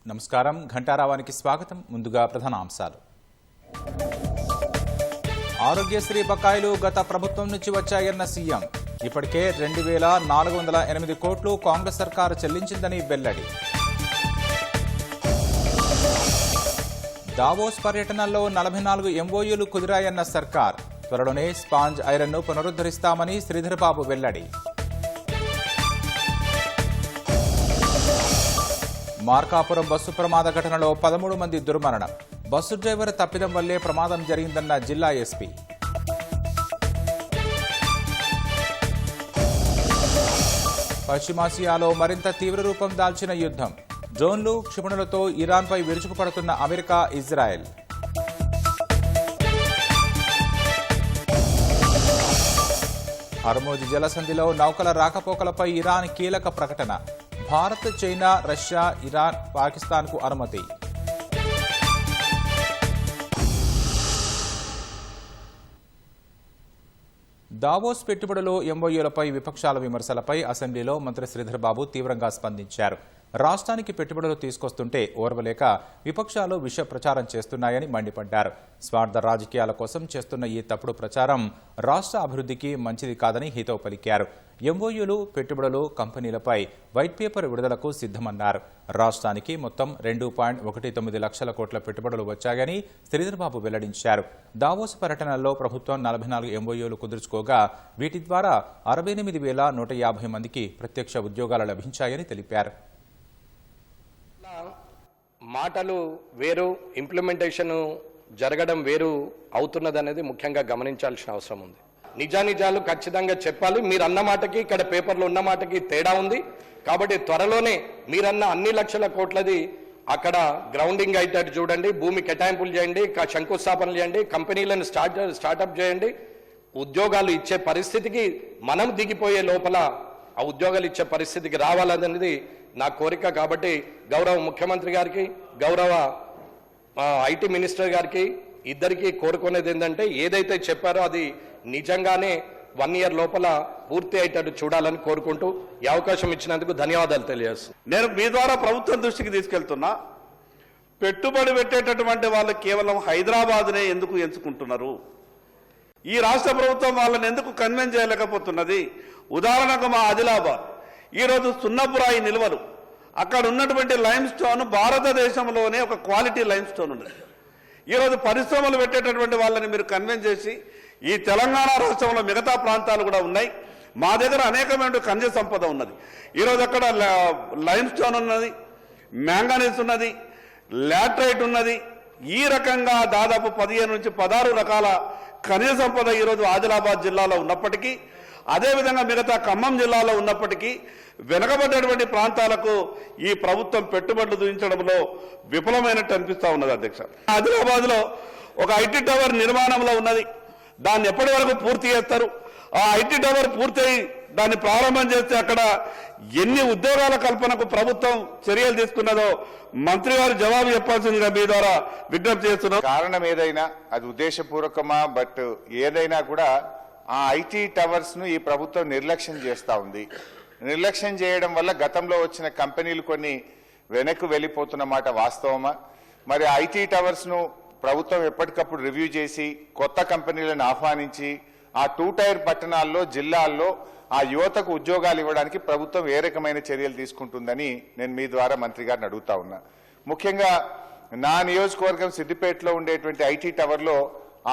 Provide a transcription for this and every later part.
నమస్కారం ఘంటారావానికి స్వాగతం. ముందుగా ప్రధాన అంశాలు. ఆరోగ్యశ్రీ బకాయిలు గత ప్రభుత్వం నుంచి వచ్చాయన్న సీఎం. ఇప్పటికే 2408 కోట్లు కాంగ్రెస్ సర్కారు చెల్లించిందని వెల్లడి. దావోస్ పర్యటనలో 44 ఎంఓయూలు కుదిరాయన్న సర్కార్. త్వరలోనే స్పాంజ్ ఐరన్ను పునరుద్ధరిస్తామని శ్రీధర్బాబు వెల్లడి. మార్కాపురం బస్సు ప్రమాద ఘటనలో 13 మంది దుర్మరణం. బస్సు డ్రైవర్ తప్పిదం వల్లే ప్రమాదం జరిగిందన్న జిల్లా ఎస్పీ. పశ్చిమాసియాలో మరింత తీవ్ర రూపం దాల్చిన యుద్ధం. డ్రోన్లు, క్షిపణులతో ఇరాన్పై విరుచుకుపడుతున్న అమెరికా, ఇజ్రాయెల్. హర్మోజ్ జలసంధిలో నౌకల రాకపోకలపై ఇరాన్ కీలక ప్రకటన. భారత్, చైనా, రష్యా, ఇరాన్, పాకిస్తాన్కు అనుమతి. దావోస్ పెట్టుబడులు, ఎంఓయూలపై విపక్షాల విమర్శలపై అసెంబ్లీలో మంత్రి శ్రీధర్బాబు తీవ్రంగా స్పందించారు. రాష్ట్రానికి పెట్టుబడులు తీసుకొస్తుంటే ఓర్వలేక విపక్షాలు విష ప్రచారం చేస్తున్నాయని మండిపడ్డారు. స్వార్థ రాజకీయాల కోసం చేస్తున్న ఈ తప్పుడు ప్రచారం రాష్ట్ర అభివృద్ధికి మంచిది కాదని హితవు పలికారు. ఎంఓయూలు, పెట్టుబడులు, కంపెనీలపై వైట్ పేపర్ విడుదలకు సిద్ధమన్నారు. రాష్ట్రానికి మొత్తం 2.19 లక్షల కోట్ల పెట్టుబడులు వచ్చాయని శ్రీధర్బాబు వెల్లడించారు. దావోస్ పర్యటనలో ప్రభుత్వం 44 ఎంఓయూలు కుదుర్చుకోగా వీటి ద్వారా 68,150 మందికి ప్రత్యక్ష ఉద్యోగాలు లభించాయని తెలిపారు. మాటలు వేరు, ఇంప్లిమెంటేషన్ జరగడం వేరు అవుతున్నదనేది ముఖ్యంగా గమనించాల్సిన అవసరం ఉంది. నిజానిజాలు ఖచ్చితంగా చెప్పాలి. మీరు అన్న మాటకి ఇక్కడ పేపర్లో ఉన్న మాటకి తేడా ఉంది. కాబట్టి త్వరలోనే మీరన్న అన్ని లక్షల కోట్లది అక్కడ గ్రౌండింగ్ అయితే చూడండి, భూమి కేటాయింపులు చేయండి, శంకుస్థాపనలు చేయండి, కంపెనీలను స్టార్టప్ చేయండి. ఉద్యోగాలు ఇచ్చే పరిస్థితికి మనం దిగిపోయే లోపల ఆ ఉద్యోగాలు ఇచ్చే పరిస్థితికి రావాలనేది నా కోరిక. కాబట్టి గౌరవ ముఖ్యమంత్రి గారికి, గౌరవ ఐటీ మినిస్టర్ గారికి ఇద్దరికి కోరుకునేది ఏంటంటే ఏదైతే చెప్పారో అది నిజంగానే 1 year లోపల పూర్తి అయ్యేటట్టు చూడాలని కోరుకుంటూ ఈ అవకాశం ఇచ్చినందుకు ధన్యవాదాలు తెలియజేస్తున్నాను. నేను మీ ద్వారా ప్రభుత్వం దృష్టికి తీసుకెళ్తున్నా, పెట్టుబడి పెట్టేటటువంటి వాళ్ళు కేవలం హైదరాబాద్నే ఎందుకు ఎంచుకుంటున్నారు? ఈ రాష్ట్ర ప్రభుత్వం వాళ్ళని ఎందుకు కన్విన్స్ చేయలేకపోతున్నది? ఉదాహరణకు మా ఆదిలాబాద్ ఈరోజు సున్నపురాయి నిల్వలు, అక్కడ ఉన్నటువంటి లైమ్ స్టోన్ భారతదేశంలోనే ఒక క్వాలిటీ లైమ్ స్టోన్ ఉన్నది. ఈరోజు పరిశ్రమలు పెట్టేటటువంటి వాళ్ళని మీరు కన్విన్స్ చేసి, ఈ తెలంగాణ రాష్ట్రంలో మిగతా ప్రాంతాలు కూడా ఉన్నాయి, మా దగ్గర అనేకమైన ఖనిజ సంపద ఉన్నది. ఈరోజు అక్కడ లైమ్ స్టోన్ ఉన్నది, మ్యాంగనీస్ ఉన్నది, లాటరైట్ ఉన్నది. ఈ రకంగా దాదాపు 15 నుంచి 16 రకాల ఖనిజ సంపద ఈరోజు ఆదిలాబాద్ జిల్లాలో ఉన్నప్పటికీ, అదేవిధంగా మిగతా ఖమ్మం జిల్లాలో ఉన్నప్పటికీ వెనకబడ్డటువంటి ప్రాంతాలకు ఈ ప్రభుత్వం పెట్టుబడులు చూపించడంలో విఫలమైనట్టు అనిపిస్తూ ఉన్నది. అధ్యక్ష, ఆదిలాబాద్లో ఒక ఐటీ టవర్ నిర్మాణంలో ఉన్నది. దాన్ని ఎప్పటి వరకు పూర్తి చేస్తారు? ఆ ఐటీ టవర్ పూర్తయి దాన్ని ప్రారంభం చేస్తే అక్కడ ఎన్ని ఉద్యోగాల కల్పనకు ప్రభుత్వం చర్యలు తీసుకున్నదో మంత్రి గారు జవాబు చెప్పాల్సిందిగా మీ ద్వారా విజ్ఞప్తి చేస్తున్నాం. కారణం ఏదైనా అది ఉద్దేశపూర్వకమా, బట్ ఏదైనా కూడా ఆ ఐటీ టవర్స్ ను ఈ ప్రభుత్వం నిర్లక్ష్యం చేస్తూ ఉంది. నిర్లక్ష్యం చేయడం వల్ల గతంలో వచ్చిన కంపెనీలు కొన్ని వెనక్కు వెళ్ళిపోతున్న మాట వాస్తవమా? మరి ఐటీ టవర్స్ ను ప్రభుత్వం ఎప్పటికప్పుడు రివ్యూ చేసి కొత్త కంపెనీలను ఆహ్వానించి ఆ 2 టైర్ పట్టణాల్లో, జిల్లాల్లో ఆ యువతకు ఉద్యోగాలు ఇవ్వడానికి ప్రభుత్వం ఏ రకమైన చర్యలు తీసుకుంటుందని నేను మీ ద్వారా మంత్రి గారిని అడుగుతా ఉన్నా. ముఖ్యంగా నా నియోజకవర్గం సిద్దిపేటలో ఉండేటువంటి ఐటీ టవర్లో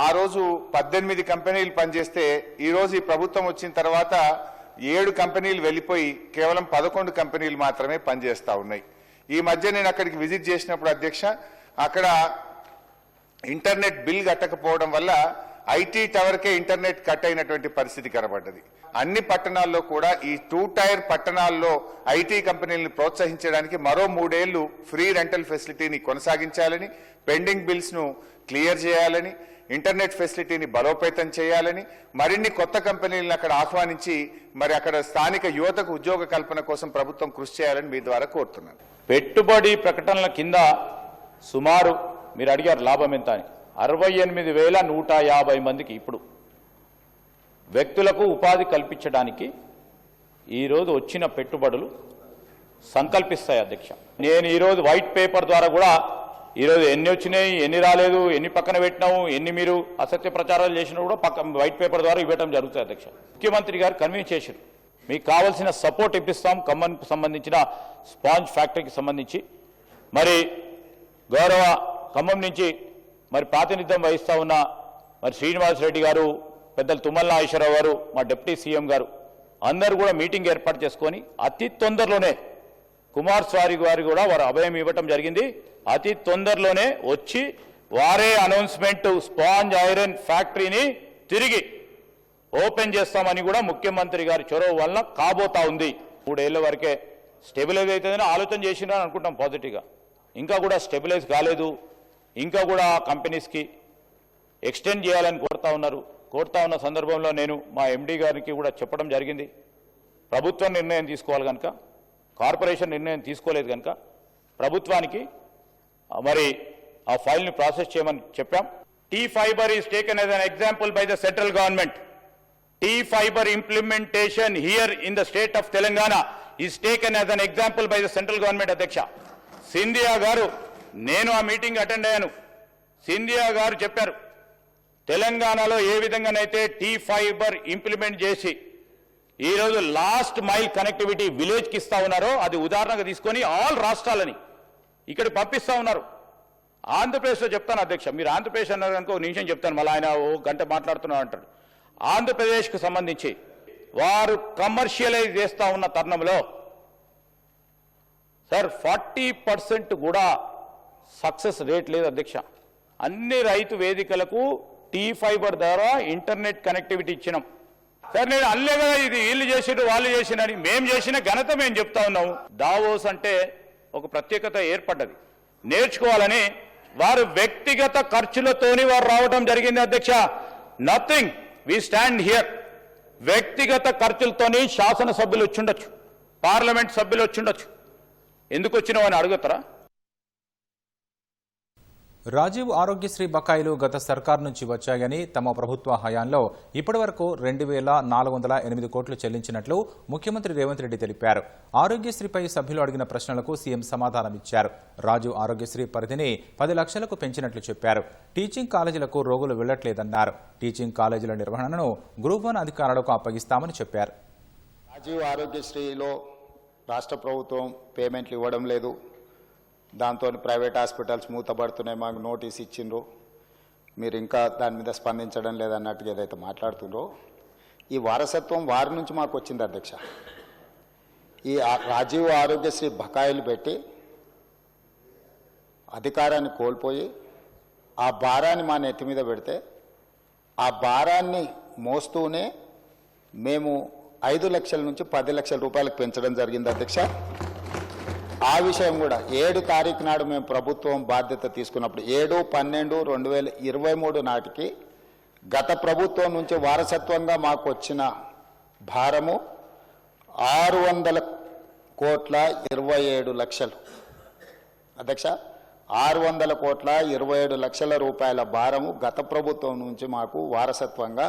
ఆ రోజు 18 కంపెనీలు పనిచేస్తే ఈ రోజు ఈ ప్రభుత్వం వచ్చిన తర్వాత 7 కంపెనీలు వెళ్ళిపోయి కేవలం 11 కంపెనీలు మాత్రమే పనిచేస్తూ ఉన్నాయి. ఈ మధ్య నేను అక్కడికి విజిట్ చేసినప్పుడు అధ్యక్ష, అక్కడ ఇంటర్నెట్ బిల్ కట్టకపోవడం వల్ల ఐటీ టవర్కే ఇంటర్నెట్ కట్ అయినటువంటి పరిస్థితి కనబడ్డది. అన్ని పట్టణాల్లో కూడా ఈ 2 టైర్ పట్టణాల్లో ఐటీ కంపెనీలను ప్రోత్సహించడానికి మరో 3 ఏళ్లు ఫ్రీ రెంటల్ ఫెసిలిటీని కొనసాగించాలని, పెండింగ్ బిల్స్ ను క్లియర్ చేయాలని, ఇంటర్నెట్ ఫెసిలిటీని బలోపేతం చేయాలని, మరిన్ని కొత్త కంపెనీలను అక్కడ ఆహ్వానించి మరి అక్కడ స్థానిక యువతకు ఉద్యోగ కల్పన కోసం ప్రభుత్వం కృషి చేయాలని మీ ద్వారా కోరుతున్నాను. పెట్టుబడి ప్రకటనల కింద సుమారు మీరు అడిగారు లాభం ఎంత అని, 68,150 మందికి ఇప్పుడు వ్యక్తులకు ఉపాధి కల్పించడానికి ఈరోజు వచ్చిన పెట్టుబడులు సంకల్పిస్తాయి అధ్యక్ష. నేను ఈరోజు వైట్ పేపర్ ద్వారా కూడా ఈరోజు ఎన్ని వచ్చినాయి, ఎన్ని రాలేదు, ఎన్ని పక్కన పెట్టినాము, ఎన్ని మీరు అసత్య ప్రచారాలు చేసినా కూడా వైట్ పేపర్ ద్వారా ఇవ్వడం జరుగుతుంది అధ్యక్ష. ముఖ్యమంత్రి గారు కన్విన్స్ చేశారు, మీకు కావాల్సిన సపోర్ట్ ఇప్పిస్తాం. ఖమ్మంకి సంబంధించిన స్పాంజ్ ఫ్యాక్టరీకి సంబంధించి మరి గౌరవ ఖమ్మం నుంచి మరి ప్రాతినిధ్యం వహిస్తూ ఉన్న మరి శ్రీనివాసరెడ్డి గారు, పెద్దలు తుమ్మల నాగేశ్వరరావు గారు, మా డిప్యూటీ సీఎం గారు అందరూ కూడా మీటింగ్ ఏర్పాటు చేసుకొని అతి తొందరలోనే కుమారస్వామి గారు కూడా వారు అభయం ఇవ్వటం జరిగింది. అతి తొందరలోనే వచ్చి వారే అనౌన్స్మెంట్ స్పాంజ్ ఐరన్ ఫ్యాక్టరీని తిరిగి ఓపెన్ చేస్తామని కూడా ముఖ్యమంత్రి గారి చొరవ వల్ల కాబోతా ఉంది. 3 ఏళ్ల వరకే స్టెబిలైజ్ అవుతుందని ఆలోచన చేసినారని అనుకుంటాం పాజిటివ్గా. ఇంకా కూడా స్టెబిలైజ్ కాలేదు, ఇంకా కూడా కంపెనీస్కి ఎక్స్టెండ్ చేయాలని కోరుతా ఉన్న సందర్భంలో నేను మా ఎండీ గారికి కూడా చెప్పడం జరిగింది. ప్రభుత్వం నిర్ణయం తీసుకోవాలి కనుక, కార్పొరేషన్ నిర్ణయం తీసుకోలేదు కనుక ప్రభుత్వానికి మరి ఆ ఫైల్ని ప్రాసెస్ చేయమని చెప్పాం. T fibre is taken as an example by the central government. T fibre implementation here in the state of Telangana is taken as an example by the central government అధ్యక్ష. సింధియా గారు, నేను ఆ మీటింగ్ అటెండ్ అయ్యాను. సింధియా గారు చెప్పారు, తెలంగాణలో ఏ విధంగానైతే టీ ఫైబర్ ఇంప్లిమెంట్ చేసి ఈరోజు లాస్ట్ మైల్ కనెక్టివిటీ విలేజ్కి ఇస్తా ఉన్నారో అది ఉదాహరణగా తీసుకొని ఆల్ రాష్ట్రాలని ఇక్కడికి పంపిస్తా ఉన్నారు. ఆంధ్రప్రదేశ్లో చెప్తాను అధ్యక్ష, మీరు ఆంధ్రప్రదేశ్ అన్నారు కనుక 1 నిమిషం చెప్తాను, మళ్ళీ ఆయన 1 గంట మాట్లాడుతున్నారు అంటారు. ఆంధ్రప్రదేశ్కు సంబంధించి వారు కమర్షియలైజ్ చేస్తూ ఉన్న తరుణంలో సార్ 40% కూడా సక్సెస్ రేట్ లేదు అధ్యక్ష. అన్ని రైతు వేదికలకు టీ ఫైబర్ ద్వారా ఇంటర్నెట్ కనెక్టివిటీ ఇచ్చినాం. సార్ నేను అల్లే కదా ఇది వీళ్ళు చేసిరు వాళ్ళు చేసినని, మేము చేసిన ఘనత మేము చెప్తా ఉన్నాము. దావోస్ అంటే ఒక ప్రత్యేకత ఏర్పడ్డది, నేర్చుకోవాలని వారు వ్యక్తిగత ఖర్చులతోని వారు రావడం జరిగింది అధ్యక్ష. Nothing, we stand here. వ్యక్తిగత ఖర్చులతోని శాసనసభ్యులు వచ్చిండొచ్చు, పార్లమెంట్ సభ్యులు వచ్చిండొచ్చు, ఎందుకు వచ్చినావు అని అడుగుతారా? రాజీవ్ ఆరోగ్యశ్రీ బకాయిలు గత సర్కార్ నుంచి వచ్చాయని, తమ ప్రభుత్వ హయాంలో ఇప్పటివరకు 2,408 కోట్లు చెల్లించినట్లు ముఖ్యమంత్రి రేవంత్ రెడ్డి తెలిపారు. ఆరోగ్యశ్రీపై సభ్యులు అడిగిన ప్రశ్నలకు సీఎం సమాధానమిచ్చారు. రాజీవ్ ఆరోగ్యశ్రీ పరిధిని 10 లక్షలకు పెంచినట్లు చెప్పారు. టీచింగ్ కాలేజీలకు రోగులు వెళ్లట్లేదన్నారు. టీచింగ్ కాలేజీల నిర్వహణను గ్రూప్ 1 అధికారులకు అప్పగిస్తామని చెప్పారు. రాజీవ్ ఆరోగ్యశ్రీలో రాష్ట్ర ప్రభుత్వం పేమెంట్లు ఇవ్వడం లేదు, దాంతో ప్రైవేట్ హాస్పిటల్స్ మూతపడుతున్నాయి, మాకు నోటీస్ ఇచ్చిండ్రు, మీరు ఇంకా దాని మీద స్పందించడం లేదన్నట్టుగా ఏదైతే మాట్లాడుతుండ్రో ఈ వారసత్వం వారి నుంచి మాకు వచ్చింది అధ్యక్ష. ఈ రాజీవ్ ఆరోగ్యశ్రీ బకాయిలు పెట్టి అధికారాన్ని కోల్పోయి ఆ భారాన్ని మా నెత్తి మీద పెడితే ఆ భారాన్ని మోస్తూనే మేము 5 లక్షల నుంచి 10 లక్షల రూపాయలకు పెంచడం జరిగింది అధ్యక్ష. ఆ విషయం కూడా 7 తారీఖు నాడు మేము ప్రభుత్వం బాధ్యత తీసుకున్నప్పుడు 7/12/2023 నాటికి గత ప్రభుత్వం నుంచి వారసత్వంగా మాకు వచ్చిన భారము 600,27,00,000 అధ్యక్ష. 600,27,00,000 రూపాయల భారము గత ప్రభుత్వం నుంచి మాకు వారసత్వంగా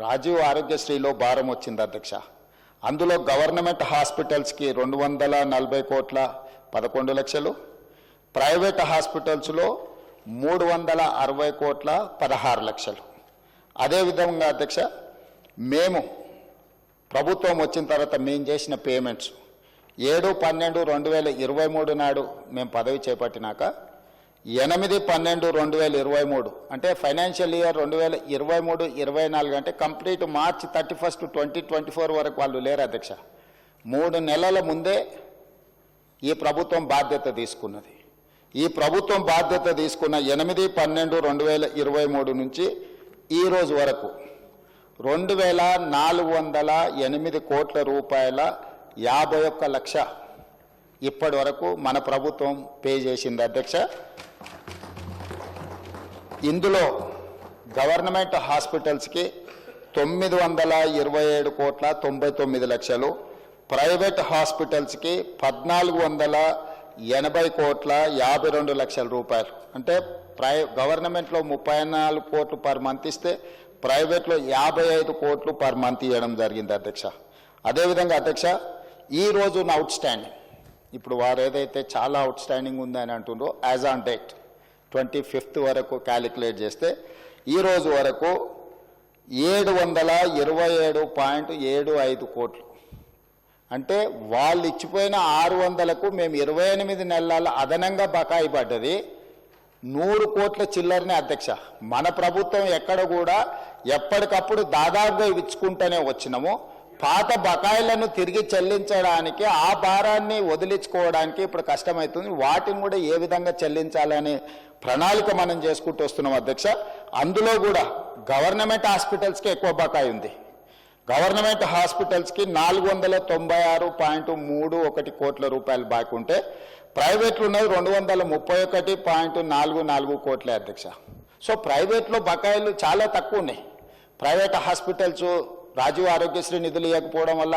రాజీవ్ ఆరోగ్యశ్రీలో భారం వచ్చింది అధ్యక్ష. అందులో గవర్నమెంట్ హాస్పిటల్స్కి 240,11 లక్షలు, ప్రైవేట్ హాస్పిటల్స్లో 360,16 లక్షలు. అదేవిధంగా అధ్యక్ష, మేము ప్రభుత్వం వచ్చిన తర్వాత మేము చేసిన పేమెంట్స్ 7/12/2023 నాడు మేము పదవి చేపట్టినాక 8/12/2023 అంటే ఫైనాన్షియల్ ఇయర్ 2023-24 అంటే కంప్లీట్ మార్చ్ 31, 2024 వరకు వాళ్ళు లేరు అధ్యక్ష. 3 నెలల ముందే ఈ ప్రభుత్వం బాధ్యత తీసుకున్నది. ఈ ప్రభుత్వం బాధ్యత తీసుకున్న 8/12/2023 నుంచి ఈ రోజు వరకు 2,408 కోట్ల రూపాయల 51 లక్ష ఇప్పటి వరకు మన ప్రభుత్వం పే చేసింది అధ్యక్ష. ఇందులో గవర్నమెంట్ హాస్పిటల్స్కి 927,99 లక్షలు, ప్రైవేట్ హాస్పిటల్స్కి 1,480,52 లక్షల రూపాయలు. అంటే గవర్నమెంట్లో 34 కోట్లు పర్ మంత్ ఇస్తే ప్రైవేట్లో 55 కోట్లు పర్ మంత్ ఇవ్వడం జరిగింది అధ్యక్ష. అదేవిధంగా అధ్యక్ష, ఈ రోజు అవుట్ స్టాండింగ్ ఇప్పుడు వారు ఏదైతే చాలా అవుట్ స్టాండింగ్ ఉందని అంటుండ్రో యాజ్ ఆన్ డేట్ 25th వరకు క్యాలిక్యులేట్ చేస్తే ఈ రోజు వరకు 727.75 కోట్లు, అంటే వాళ్ళు ఇచ్చిపోయిన 600కు మేము 28 నెలల అదనంగా బకాయి పడ్డది 100 కోట్ల చిల్లరనే అధ్యక్ష. మన ప్రభుత్వం ఎక్కడ కూడా ఎప్పటికప్పుడు దాదాపుగా ఇచ్చుకుంటూనే వచ్చినాము. పాత బకాయిలను తిరిగి చెల్లించడానికి ఆ భారాన్ని వదిలించుకోవడానికి ఇప్పుడు కష్టమవుతుంది. వాటిని కూడా ఏ విధంగా చెల్లించాలనే ప్రణాళిక మనం చేసుకుంటూ వస్తున్నాం అధ్యక్ష. అందులో కూడా గవర్నమెంట్ హాస్పిటల్స్కి ఎక్కువ బకాయి ఉంది. గవర్నమెంట్ హాస్పిటల్స్కి 496.31 కోట్ల రూపాయలు బాకీ ఉంటే ప్రైవేట్లు ఉన్నది 231.44 కోట్లే అధ్యక్ష. సో ప్రైవేట్లో బకాయిలు చాలా తక్కువ ఉన్నాయి. ప్రైవేట్ హాస్పిటల్స్ రాజీవ్ ఆరోగ్యశ్రీ నిధులు ఇవ్వకపోవడం వల్ల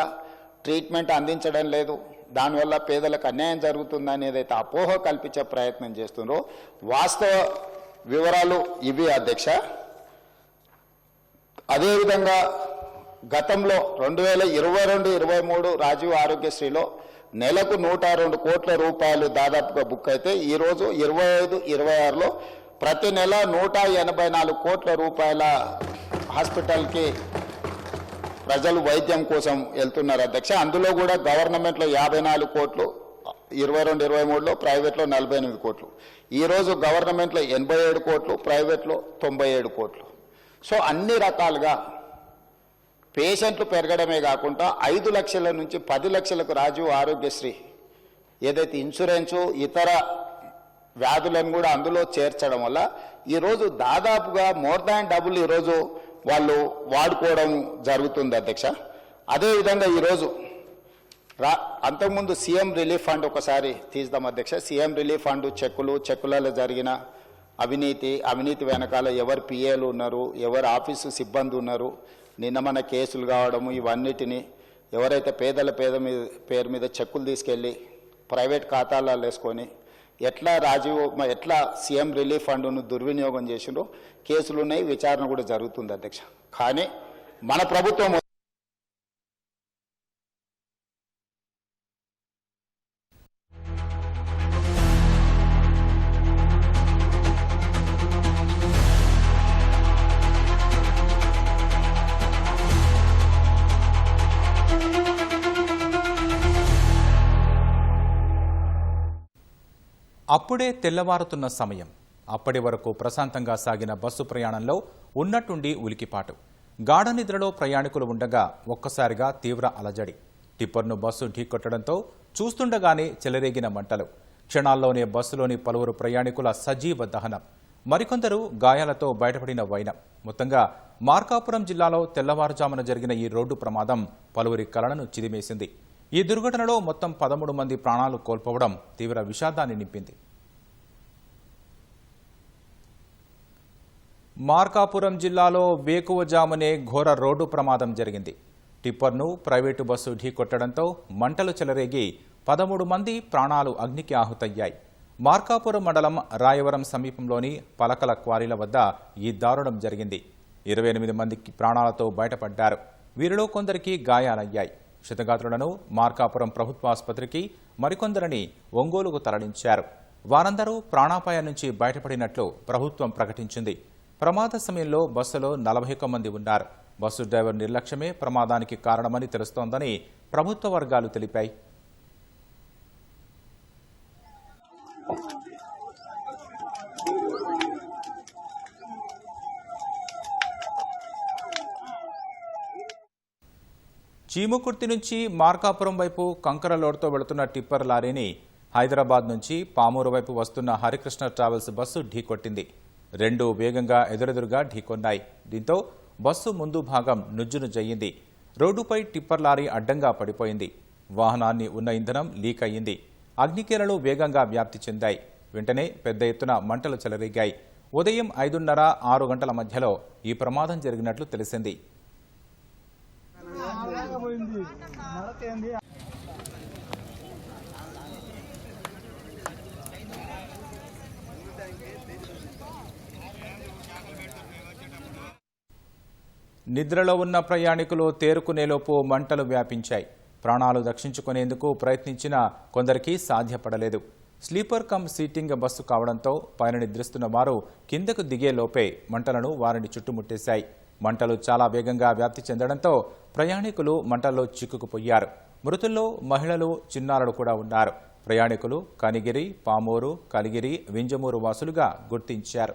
ట్రీట్మెంట్ అందించడం లేదు, దానివల్ల పేదలకు అన్యాయం జరుగుతుందని ఏదైతే అపోహ కల్పించే ప్రయత్నం చేస్తున్నారో వాస్తవ వివరాలు ఇవి అధ్యక్ష. అదేవిధంగా గతంలో 2022-23 రాజీవ్ ఆరోగ్యశ్రీలో నెలకు 102 కోట్ల రూపాయలు దాదాపుగా బుక్ అయితే ఈరోజు 25-26లో ప్రతి నెల 184 కోట్ల రూపాయల హాస్పిటల్కి ప్రజలు వైద్యం కోసం వెళ్తున్నారు అధ్యక్ష. అందులో కూడా గవర్నమెంట్లో 54 కోట్లు, 22-23లో ప్రైవేట్లో 48 కోట్లు, ఈరోజు గవర్నమెంట్లో 87 కోట్లు, ప్రైవేట్లో 97 కోట్లు. సో అన్ని రకాలుగా పేషెంట్లు పెరగడమే కాకుండా 5 లక్షల నుంచి 10 లక్షలకు రాజీవ్ ఆరోగ్యశ్రీ ఏదైతే ఇన్సూరెన్సు ఇతర వ్యాధులను కూడా అందులో చేర్చడం వల్ల ఈరోజు దాదాపుగా మోర్ దాన్ డబుల్ ఈరోజు వాళ్ళు వాడుకోవడం జరుగుతుంది అధ్యక్ష. అదేవిధంగా ఈరోజు అంతకుముందు సీఎం రిలీఫ్ ఫండ్ ఒకసారి తీద్దాం అధ్యక్ష. సీఎం రిలీఫ్ ఫండ్ చెక్కులలో జరిగిన అవినీతి వెనకాల ఎవరు పిఏలు ఉన్నారు, ఎవరు ఆఫీసు సిబ్బంది ఉన్నారు, నిన్న మన కేసులు కావడము, ఇవన్నిటిని ఎవరైతే పేరు మీద చెక్కులు తీసుకెళ్ళి ప్రైవేట్ ఖాతాలలో వేసుకొని ఎట్లా సీఎం రిలీఫ్ ఫండ్ను దుర్వినియోగం చేసిండ్రో కేసులు ఉన్నాయి, విచారణ కూడా జరుగుతుంది అధ్యక్ష. కానీ మన ప్రభుత్వం అప్పుడే తెల్లవారుతున్న సమయం. అప్పటి వరకు ప్రశాంతంగా సాగిన బస్సు ప్రయాణంలో ఉన్నట్టుండి ఉలికిపాటు. గాఢ నిద్రలో ప్రయాణికులు ఉండగా ఒక్కసారిగా తీవ్ర అలజడి. టిప్పర్ను బస్సు ఢీకొట్టడంతో చూస్తుండగానే చెలరేగిన మంటలు. క్షణాల్లోనే బస్సులోని పలువురు ప్రయాణికుల సజీవ దహనం, మరికొందరు గాయాలతో బయటపడిన వైనం. మొత్తంగా మార్కాపురం జిల్లాలో తెల్లవారుజామున జరిగిన ఈ రోడ్డు ప్రమాదం పలువురి కలలను చిదిమేసింది. ఈ దుర్ఘటనలో మొత్తం 13 మంది ప్రాణాలు కోల్పోవడం తీవ్ర విషాదాన్ని నింపింది. మార్కాపురం జిల్లాలో వేకువజామునే ఘోర రోడ్డు ప్రమాదం జరిగింది. టిప్పర్ను ప్రైవేటు బస్సు ఢీకొట్టడంతో మంటలు చెలరేగి 13 మంది ప్రాణాలు అగ్నికి ఆహుతయ్యాయి. మార్కాపురం మండలం రాయవరం సమీపంలోని పలకల క్వారీల వద్ద ఈ దారుణం జరిగింది. 28 మందికి ప్రాణాలతో బయటపడ్డారు. వీరిలో కొందరికి గాయాలయ్యాయి. క్షతగాత్రులను మార్కాపురం ప్రభుత్వ ఆసుపత్రికి, మరికొందరిని ఒంగోలుకు తరలించారు. వారందరూ ప్రాణాపాయం నుంచి బయటపడినట్లు ప్రభుత్వం ప్రకటించింది. ప్రమాద సమయంలో బస్సులో 41 మంది ఉన్నారు. బస్సు డ్రైవర్ నిర్లక్ష్యమే ప్రమాదానికి కారణమని తెలుస్తోందని ప్రభుత్వ వర్గాలు తెలిపాయి. చీముకుర్తి నుంచి మార్కాపురం వైపు కంకర లోడ్తో వెళుతున్న టిప్పర్ లారీని హైదరాబాద్ నుంచి పామూరు వైపు వస్తున్న హరికృష్ణ ట్రావెల్స్ బస్సు ఢీకొట్టింది. రెండు వేగంగా ఎదురెదురుగా ఢీకొన్నాయి. దీంతో బస్సు ముందు భాగం నుజ్జునుజ్జయింది. రోడ్డుపై టిప్పర్ లారీ అడ్డంగా పడిపోయింది. వాహనాన్ని ఉన్న ఇంధనం లీక్ అయ్యింది. అగ్నికీలలు వేగంగా వ్యాప్తి చెందాయి. వెంటనే పెద్ద ఎత్తున మంటలు చెలరేగాయి. ఉదయం 5:30-6 గంటల మధ్యలో ఈ ప్రమాదం జరిగినట్లు తెలిసింది. నిద్రలో ఉన్న ప్రయాణికులు తేరుకునేలోపు మంటలు వ్యాపించాయి. ప్రాణాలు రక్షించుకునేందుకు ప్రయత్నించినా కొందరికి సాధ్యపడలేదు. స్లీపర్ కమ్ సీటింగ్ బస్సు కావడంతో పైన నిద్రిస్తున్న వారు కిందకు దిగే లోపే మంటలను వారిని చుట్టుముట్టేశాయి. మంటలు చాలా వేగంగా వ్యాప్తి చెందడంతో ప్రయాణికులు మంటల్లో చిక్కుకుపోయారు. మృతుల్లో మహిళలు, చిన్నారులు కూడా ఉన్నారు. ప్రయాణికులు కనిగిరి, పామూరు, కలిగిరి, వింజమూరు వాసులుగా గుర్తించారు.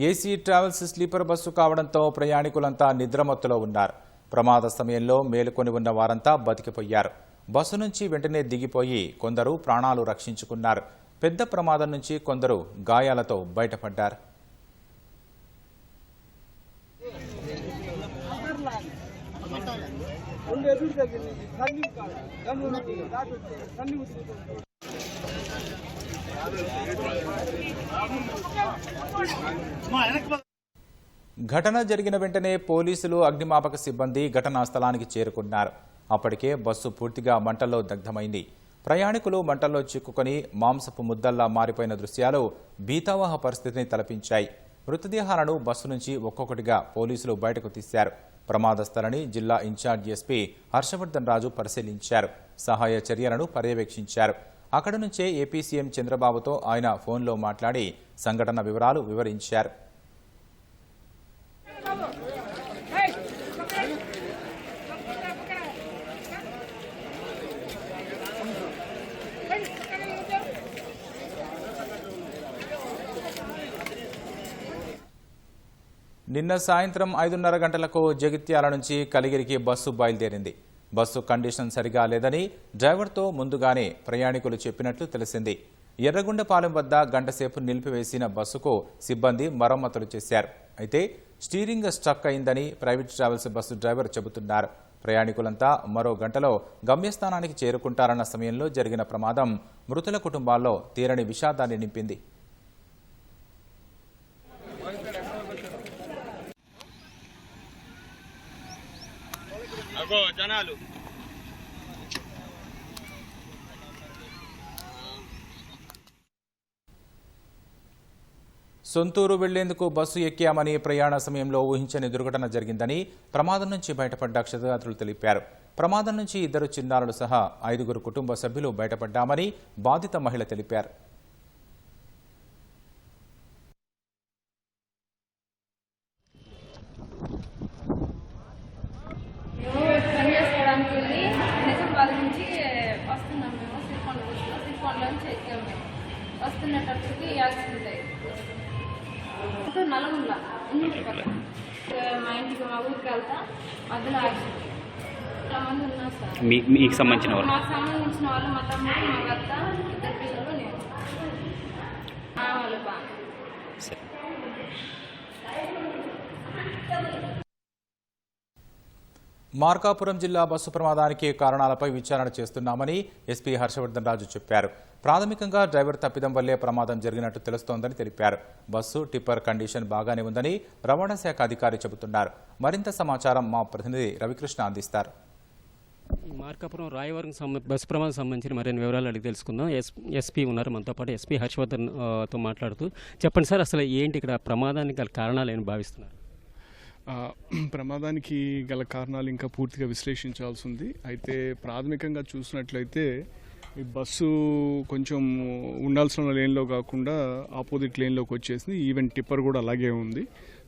ఏసీ ట్రావెల్స్ స్లీపర్ బస్సు కావడంతో ప్రయాణికులంతా నిద్రమత్తులో ఉన్నారు. ప్రమాద సమయంలో మేలుకొని ఉన్న వారంతా బతికిపోయారు. బస్సు నుంచి వెంటనే దిగిపోయి కొందరు ప్రాణాలు రక్షించుకున్నారు. పెద్ద ప్రమాదం నుంచి కొందరు గాయాలతో బయటపడ్డారు. ఘటన జరిగిన వెంటనే పోలీసులు, అగ్నిమాపక సిబ్బంది ఘటనా స్థలానికి చేరుకున్నారు. అప్పటికే బస్సు పూర్తిగా మంటల్లో దగ్ధమైంది. ప్రయాణికులు మంటల్లో చిక్కుకొని మాంసపు ముద్దల్లా మారిపోయిన దృశ్యాలు భీతావహ పరిస్థితిని తలపించాయి. మృతదేహాలను బస్సు నుంచి ఒక్కొక్కటిగా పోలీసులు బయటకు తీశారు. ప్రమాద స్థలాన్ని జిల్లా ఇన్ఛార్జ్ ఎస్పీ హర్షవర్ధన్ రాజు పరిశీలించారు. సహాయ చర్యలను పర్యవేక్షించారు. అక్కడి నుంచే ఏపీ సీఎం చంద్రబాబుతో ఆయన ఫోన్లో మాట్లాడి సంఘటన వివరాలు వివరించారు. నిన్న సాయంత్రం 5:30 గంటలకు జగిత్యాల నుంచి కలిగిరికి బస్సు బయలుదేరింది. బస్సు కండిషన్ సరిగా లేదని డ్రైవర్తో ముందుగానే ప్రయాణికులు చెప్పినట్లు తెలిసింది. ఎర్రగుండపాలెం వద్ద గంటసేపు నిలిపివేసిన బస్సుకు సిబ్బంది మరమ్మతులు చేశారు. అయితే స్టీరింగ్ స్ట్రక్ అయిందని ప్రైవేట్ ట్రావెల్స్ బస్సు డ్రైవర్ చెబుతున్నారు. ప్రయాణికులంతా మరో గంటలో గమ్యస్థానానికి చేరుకుంటారన్న సమయంలో జరిగిన ప్రమాదం మృతుల కుటుంబాల్లో తీరని విషాదాన్ని నింపింది. సొంతూరు వెళ్లేందుకు బస్సు ఎక్కామని ప్రయాణ సమయంలో ఊహించని దుర్ఘటన జరిగిందని ప్రమాదం నుంచి బయటపడ్డ క్షతగాత్రులు తెలిపారు. ప్రమాదం నుంచి 2 చిన్నారులు సహా 5 కుటుంబ సభ్యులు బయటపడ్డామని బాధిత మహిళ తెలిపారు. వస్తున్నప్పటికీ యాక్సిడెంట్ అయ్యింది. నల్గొండ మా ఇంటికి, మా ఊరికి వెళ్తా మధ్యలో యాక్సిడెంట్. ఇంతమంది ఉన్నారు సార్. మీకు సంబంధించిన వాళ్ళు? మాకు సంబంధించిన వాళ్ళు మా తమ్ముడు, మా భర్త, 2 పిల్లలు, నేను. వాళ్ళు బాగా. మార్కాపురం జిల్లా బస్సు ప్రమాదానికి కారణాలపై విచారణ చేస్తున్నామని ఎస్పీ హర్షవర్ధన్ రాజు చెప్పారు. ప్రాథమికంగా డ్రైవర్ తప్పిదం వల్లే ప్రమాదం జరిగినట్టు తెలుస్తోందని తెలిపారు. బస్సు టిప్పర్ కండిషన్ బాగానే ఉందని రవాణా శాఖ అధికారి చెబుతున్నారు. మరింత సమాచారం మా ప్రతినిధి రవికృష్ణ అందిస్తారు. మార్కాపురం రాయవరం బస్సు ప్రమాదం సంబంధించిన మరిన్ని వివరాలు అడిగి తెలుసుకుందాం. ఎస్పీ ఉన్నారు మనతో పాటు. ఎస్పీ హర్షవర్ధన్ తో మాట్లాడుతూ చెప్పండి సార్, అసలు ఏంటి ఇక్కడ ప్రమాదానికి గల కారణాలు ఏమి భావిస్తున్నారు? ప్రమాదానికి గల కారణాలు ఇంకా పూర్తిగా విశ్లేషించాల్సి ఉంది. అయితే ప్రాథమికంగా చూసినట్లయితే ఈ బస్సు కొంచెం ఉండాల్సిన లేన్లో కాకుండా ఆపోజిట్ లేన్లోకి వచ్చేసింది. ఈవెన్ టిప్పర్ కూడా అలాగే ఉంది.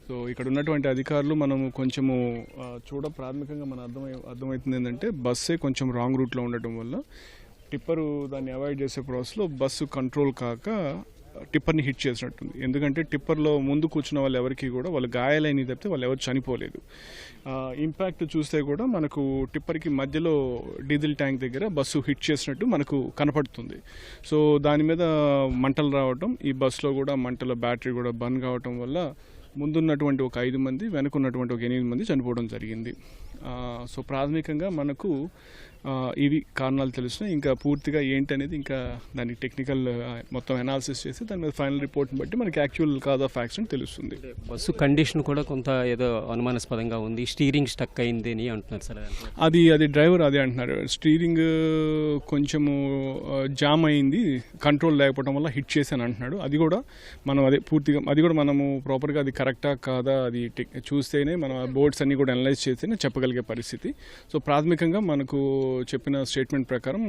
సో ఇక్కడ ఉన్నటువంటి అధికారులు మనము కొంచెము ప్రాథమికంగా మన అర్థమవుతుంది ఏంటంటే బస్సే కొంచెం రాంగ్ రూట్లో ఉండటం వల్ల టిప్పరు దాన్ని అవాయిడ్ చేసే ప్రాసెస్లో బస్సు కంట్రోల్ కాక టిప్పర్ని హిట్ చేసినట్టుంది. ఎందుకంటే టిప్పర్లో ముందు కూర్చున్న వాళ్ళు ఎవరికి కూడా వాళ్ళు గాయాలైన తప్పితే వాళ్ళు ఎవరు చనిపోలేదు. ఇంపాక్ట్ చూస్తే కూడా మనకు టిప్పర్కి మధ్యలో డీజిల్ ట్యాంక్ దగ్గర బస్సు హిట్ చేసినట్టు మనకు కనపడుతుంది. సో దాని మీద మంటలు రావటం, ఈ బస్సులో కూడా మంటల బ్యాటరీ కూడా బర్న్ కావటం వల్ల ముందున్నటువంటి ఒక 5 మంది, వెనుకున్నటువంటి ఒక 8 మంది చనిపోవడం జరిగింది. సో ప్రాథమికంగా మనకు ఇవి కారణాలు తెలుస్తున్నాయి. ఇంకా పూర్తిగా ఏంటనేది ఇంకా దానికి టెక్నికల్ మొత్తం అనాలిసిస్ చేసి దాని మీద ఫైనల్ రిపోర్ట్ని బట్టి మనకి యాక్చువల్ కాజ్ ఆఫ్ యాక్సిడెంట్ తెలుస్తుంది. బస్సు కండిషన్ కూడా కొంత ఏదో అనుమానాస్పదంగా ఉంది, స్టీరింగ్ స్టక్ అయింది అని అంటున్నారు సార్. అది డ్రైవర్ అదే అంటున్నారు, స్టీరింగ్ కొంచెము జామ్ అయింది, కంట్రోల్ లేకపోవడం వల్ల హిట్ చేశాను అంటున్నాడు. అది కూడా మనం పూర్తిగా మనము ప్రాపర్గా అది కరెక్టా కాదా అది చూస్తేనే మన బోర్డ్స్ అన్ని కూడా అనలైజ్ చేస్తేనే చెప్పగలిగే పరిస్థితి. సో ప్రాథమికంగా మనకు చెప్పిన స్టేట్మెంట్ ప్రకారం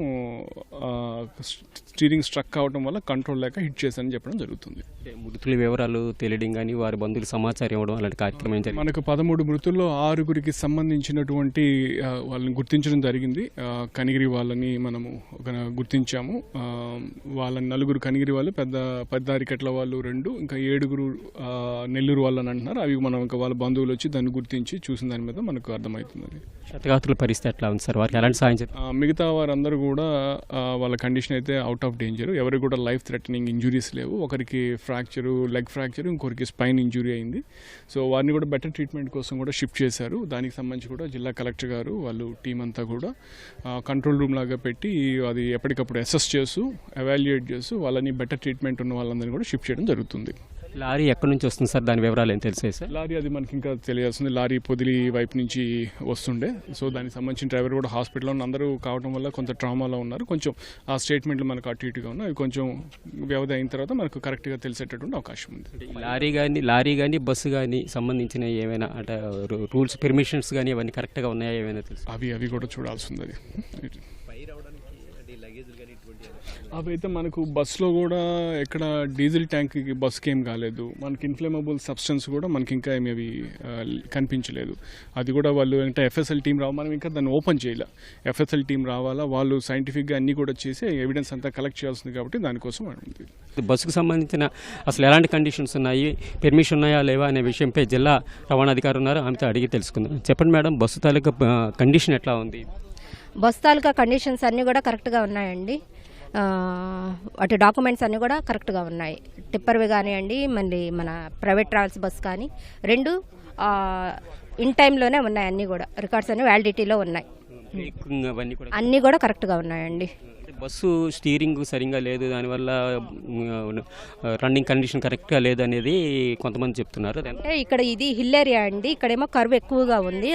స్టీరింగ్ స్ట్రక్ అవడం వల్ల కంట్రోల్ లేక హిట్ చేశానని చెప్పడం జరుగుతుంది. మృతుల వివరాలు తెలియడం కానీ వారి బంధువులు సమాచారం ఇవ్వడం అలాంటి కార్యక్రమం జరిగింది. మనకు 13 మృతుల్లో 6 సంబంధించినటువంటి వాళ్ళని గుర్తించడం జరిగింది. కనిగిరి వాళ్ళని మనము గుర్తించాము. వాళ్ళని 4 కనిగిరి వాళ్ళు, పెద్ద అరికెట్ల వాళ్ళు 2, ఇంకా 7 నెల్లూరు వాళ్ళు అని అంటున్నారు. అవి మనం ఇంకా వాళ్ళ బంధువులు వచ్చి దాన్ని గుర్తించి చూసిన దాని మీద మనకు అర్థమవుతుంది. క్షతగాత్రుల పరిస్థితి ఎట్లా ఉంది సార్, వారికి ఎలాంటి సాయం చేస్తారు? మిగతా వారందరూ కూడా వాళ్ళ కండిషన్ అయితే అవుట్ ఆఫ్ డేంజర్, ఎవరికి కూడా లైఫ్ థ్రెటనింగ్ ఇంజురీస్ లేవు. ఒకరికి ఫ్రాక్చరు, లెగ్ ఫ్రాక్చరు, ఇంకొకరికి స్పైన్ ఇంజురీ అయింది. సో వారిని కూడా బెటర్ ట్రీట్మెంట్ కోసం కూడా షిఫ్ట్ చేశారు. దానికి సంబంధించి కూడా జిల్లా కలెక్టర్ గారు వాళ్ళు టీం అంతా కూడా కంట్రోల్ రూమ్ లాగా పెట్టి అది ఎప్పటికప్పుడు అసెస్ చేస్తూ ఎవాల్యుయేట్ చేస్తూ వాళ్ళని బెటర్ ట్రీట్మెంట్ ఉన్న వాళ్ళందరినీ కూడా షిఫ్ట్ చేయడం జరుగుతుంది. లారీ ఎక్కడి నుంచి వస్తుంది సార్, దాని వివరాలు ఏం తెలిసాయి సార్? లారీ అది మనకి ఇంకా తెలియాల్సింది. లారీ పొదిలి వైపు నుంచి వస్తుండే. సో దానికి సంబంధించిన డ్రైవర్ కూడా హాస్పిటల్లో అందరూ కావడం వల్ల కొంత ట్రామాలో ఉన్నారు. కొంచెం ఆ స్టేట్మెంట్లు మనకు అటు ఇటుగా ఉన్నాయి. అవి కొంచెం వ్యవధి అయిన తర్వాత మనకు కరెక్ట్గా తెలిసేటటువంటి అవకాశం ఉంది. లారీ కానీ బస్సు కానీ సంబంధించిన ఏమైనా అంటే రూల్స్ పర్మిషన్స్ కానీ అవన్నీ కరెక్ట్గా ఉన్నాయా ఏమైనా తెలుసు? అవి కూడా చూడాల్సింది. అది అవైతే మనకు బస్సులో కూడా ఎక్కడ డీజిల్ ట్యాంక్కి బస్కి ఏం కాలేదు. మనకి ఇన్ఫ్లేమబుల్ సబ్స్టెన్స్ కూడా మనకి ఇంకా ఏమి అవి కనిపించలేదు. అది కూడా వాళ్ళు అంటే ఎఫ్ఎస్ఎల్ టీం మనం ఇంకా దాన్ని ఓపెన్ చేయలే. ఎఫ్ఎస్ఎల్ టీం రావాలా, వాళ్ళు సైంటిఫిక్గా అన్నీ కూడా చేసి ఎవిడెన్స్ అంతా కలెక్ట్ చేయాల్సింది కాబట్టి దానికోసం ఉంది. బస్సుకు సంబంధించిన అసలు ఎలాంటి కండిషన్స్ ఉన్నాయి, పర్మిషన్ ఉన్నాయా లేవా అనే విషయంపై జిల్లా రవాణా అధికారి ఉన్నారు, ఆమెతో అడిగి తెలుసుకుందాం. చెప్పండి మేడం, బస్సు తాలూకా కండిషన్ ఎట్లా ఉంది? బస్సు తాలూకా కండిషన్స్ అన్నీ కూడా కరెక్ట్గా ఉన్నాయండి. అటు డాక్యుమెంట్స్ అన్నీ కూడా కరెక్ట్గా ఉన్నాయి. టిప్పర్వి కానివ్వండి, మళ్ళీ మన ప్రైవేట్ ట్రావెల్స్ బస్ కానీ 2 ఇన్ టైంలోనే ఉన్నాయి. అన్నీ కూడా రికార్డ్స్ అన్నీ వ్యాలిడిటీలో ఉన్నాయి. అన్నీ కూడా కరెక్ట్గా ఉన్నాయండి. బస్సు స్టీరింగ్ సరిగ్గా లేదు, దానివల్ల రన్నింగ్ కండిషన్ కరెక్ట్గా లేదు అనేది కొంతమంది చెప్తున్నారు. అంటే ఇక్కడ ఇది హిల్ ఏరియా అండి, ఇక్కడేమో కర్వ్ ఎక్కువగా ఉంది.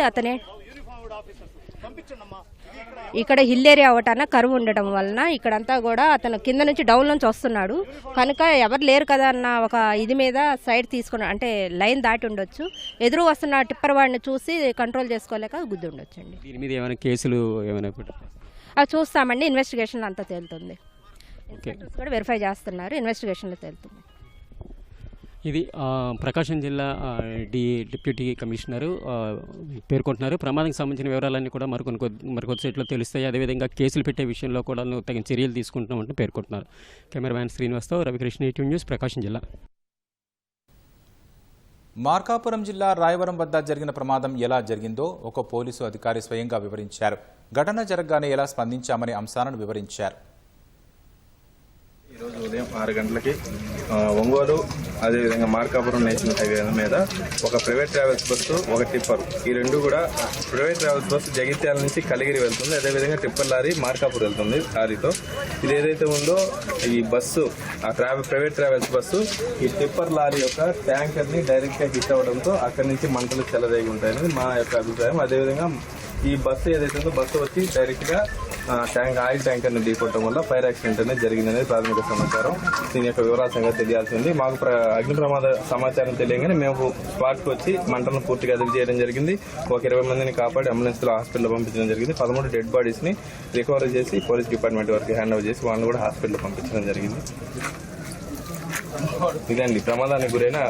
ఇక్కడ హిల్ ఏరియా అవటాన కరువు ఉండటం వలన ఇక్కడంతా కూడా అతను కింద నుంచి డౌన్ నుంచి వస్తున్నాడు కనుక ఎవరు లేరు కదా అన్న ఒక ఇది మీద సైడ్ తీసుకున్నాడు. అంటే లైన్ దాటి ఉండొచ్చు, ఎదురు వస్తున్న టిప్పర్ వాడిని చూసి కంట్రోల్ చేసుకోలేక గుద్ది ఉండొచ్చు అండి. దీని మీద ఏమైనా కేసులు ఏమైనా అది చూస్తామండి, ఇన్వెస్టిగేషన్లో అంతా తేలుతుంది. కూడా వెరిఫై చేస్తున్నారు, ఇన్వెస్టిగేషన్లో తేలుతుంది. ఇది ప్రకాశం జిల్లా డిప్యూటీ కమిషనరు పేర్కొంటున్నారు. ప్రమాదానికి సంబంధించిన వివరాలన్నీ కూడా మరికొద్దిసేట్లో తెలుస్తాయి. అదేవిధంగా కేసులు పెట్టే విషయంలో కూడా తగిన చర్యలు తీసుకుంటున్నామంటూ పేర్కొంటున్నారు. కెమెరామ్యాన్ శ్రీనివాస్తో రవికృష్ణ, ఈటీవీ న్యూస్, ప్రకాశం జిల్లా. మార్కాపురం జిల్లా రాయవరం వద్ద జరిగిన ప్రమాదం ఎలా జరిగిందో ఒక పోలీసు అధికారి స్వయంగా వివరించారు. ఘటన జరగగానే ఎలా స్పందించామనే అంశాలను వివరించారు. ఈరోజు ఉదయం 6 గంటలకి ఒంగోలు అదేవిధంగా మార్కాపురం నేషనల్ హైవే మీద ఒక ప్రైవేట్ ట్రావెల్స్ బస్సు, ఒక టిప్పర్, ఈ 2 కూడా ప్రైవేట్ ట్రావెల్స్ బస్సు జగిత్యాల నుంచి కలిగిరి వెళ్తుంది. అదేవిధంగా టిప్పర్ లారీ మార్కాపురం వెళ్తుంది లారీతో. ఇది ఏదైతే ఉందో ఈ బస్సు ప్రైవేట్ ట్రావెల్స్ బస్సు ఈ టిప్పర్ లారీ యొక్క ట్యాంకర్ని డైరెక్ట్గా హిట్ అవ్వడంతో అక్కడి నుంచి మంటలు చెలరేగి ఉంటాయని మా యొక్క అభిప్రాయం. అదేవిధంగా ఈ బస్సు ఏదైతే ఉందో బస్సు వచ్చి డైరెక్ట్గా ఆయిల్ ట్యాంకర్ని ఢీకొట్టడం వల్ల ఫైర్ యాక్సిడెంట్ అనేది జరిగిందనేది ప్రాథమిక సమాచారం. దీని యొక్క వివరాల సంగతి తెలియాల్సింది. మాకు అగ్ని ప్రమాద సమాచారం తెలియగానే మేము స్పాట్కి వచ్చి మంటలను పూర్తిగా అదుపు చేయడం జరిగింది. ఒక 20 మందిని కాపాడి అంబులెన్స్లో హాస్పిటల్లో పంపించడం జరిగింది. 13 డెడ్ బాడీస్ని రికవరీ చేసి పోలీస్ డిపార్ట్మెంట్ వరకు హ్యాండ్ ఓవర్ చేసి వాళ్ళని కూడా హాస్పిటల్లో పంపించడం జరిగింది. ఇదండి ప్రమాదానికి గురైన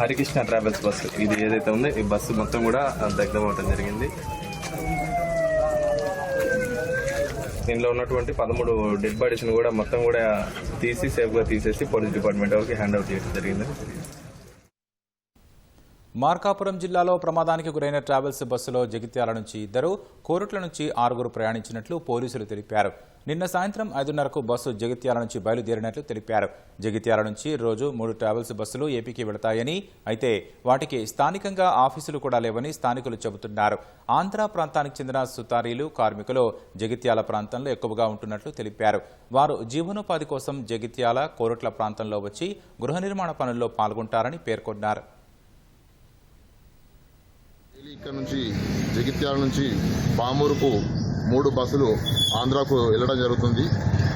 హరికృష్ణ ట్రావెల్స్ బస్సు. ఇది ఏదైతే ఉందో ఈ బస్సు మొత్తం కూడా దగ్ధమవడం జరిగింది. దీనిలో ఉన్నటువంటి 13 డెడ్ బాడీస్ని కూడా మొత్తం కూడా తీసి సేఫ్గా తీసేసి పోలీస్ డిపార్ట్మెంట్ వరకు హ్యాండ్ అవుట్ చేయడం జరిగింది. మార్కాపురం జిల్లాలో ప్రమాదానికి గురైన ట్రావెల్స్ బస్సులో జగిత్యాల నుంచి 2, కోరుట్ల నుంచి 6 ప్రయాణించినట్లు పోలీసులు తెలిపారు. నిన్న సాయంత్రం 5:30కు బస్సు జగిత్యాల నుంచి బయలుదేరినట్లు తెలిపారు. జగిత్యాల నుంచి రోజు 3 ట్రావెల్స్ బస్సులు ఏపీకి వెళతాయని, అయితే వాటికి స్థానికంగా ఆఫీసులు కూడా లేవని స్థానికులు చెబుతున్నారు. ఆంధ్ర ప్రాంతానికి చెందిన సుతారీలు, కార్మికులు జగిత్యాల ప్రాంతంలో ఎక్కువగా ఉంటున్నట్లు తెలిపారు. వారు జీవనోపాధి కోసం జగిత్యాల, కోరుట్ల ప్రాంతంలో వచ్చి గృహ నిర్మాణ పనుల్లో పాల్గొంటారని పేర్కొన్నారు. ఇక్కడ నుంచి జగిత్యాల నుంచి పామూరుకు 3 బస్సులు ఆంధ్రాకు వెళ్ళడం జరుగుతుంది.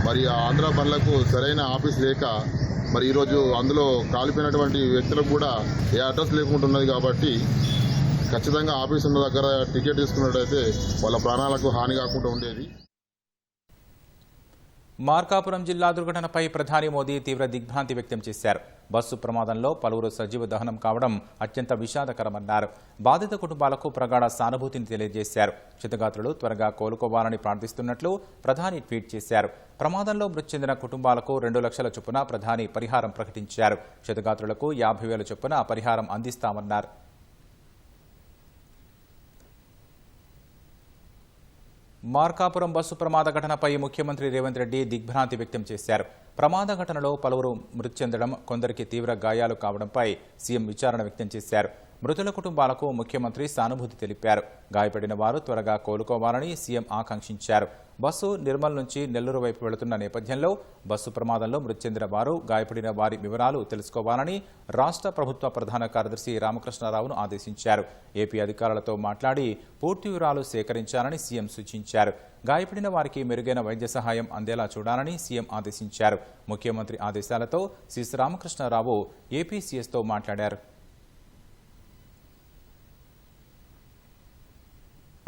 మరి ఆ ఆంధ్ర బండ్లకు సరైన ఆఫీస్ లేక మరి ఈరోజు అందులో కాలిపోయినటువంటి వ్యక్తులకు కూడా ఏ అడ్రస్ లేకుండా ఉన్నది కాబట్టి ఖచ్చితంగా ఆఫీస్ ఉన్న దగ్గర టికెట్ తీసుకున్నట్టయితే వాళ్ళ ప్రాణాలకు హాని కాకుండా ఉండేది. మార్కాపురం జిల్లా దుర్ఘటనపై ప్రధాని మోదీ తీవ్ర దిగ్భ్రాంతి వ్యక్తం చేశారు. బస్సు ప్రమాదంలో పలువురు సజీవ దహనం కావడం అత్యంత విషాదకరమన్నారు. బాధిత కుటుంబాలకు ప్రగాఢ సానుభూతిని తెలియజేశారు. క్షతగాత్రులు త్వరగా కోలుకోవాలని ప్రార్థిస్తున్నట్లు ప్రధాని ట్వీట్ చేశారు. ప్రమాదంలో మృతి చెందిన కుటుంబాలకు 2 లక్షల చొప్పున ప్రధాని పరిహారం ప్రకటించారు. క్షతగాత్రులకు 50,000 చొప్పున పరిహారం అందిస్తామన్నారు. మార్కాపురం బస్సు ప్రమాద ఘటనపై ముఖ్యమంత్రి రేవంత్ రెడ్డి దిగ్భ్రాంతి వ్యక్తం చేశారు. ప్రమాద ఘటనలో పలువురు మృతి చెందడం, కొందరికి తీవ్ర గాయాలు కావడంపై సీఎం విచారణ వ్యక్తం చేశారు. మృతుల కుటుంబాలకు ముఖ్యమంత్రి సానుభూతి తెలిపారు. గాయపడిన వారు త్వరగా కోలుకోవాలని సీఎం ఆకాంక్షించారు. బస్సు నిర్మల్ నుంచి నెల్లూరు వైపు వెళుతున్న నేపథ్యంలో బస్సు ప్రమాదంలో మృతి చెందిన వారు, గాయపడిన వారి వివరాలు తెలుసుకోవాలని రాష్ట్ర ప్రభుత్వ ప్రధాన కార్యదర్శి రామకృష్ణారావును ఆదేశించారు. ఏపీ అధికారులతో మాట్లాడి పూర్తి వివరాలు సేకరించాలని సీఎం సూచించారు. గాయపడిన వారికి మెరుగైన వైద్య సహాయం అందేలా చూడాలని సీఎం ఆదేశించారు. ముఖ్యమంత్రి ఆదేశాలతో సిఎస్ రామకృష్ణారావు ఏపీ సీఎస్తో మాట్లాడారు.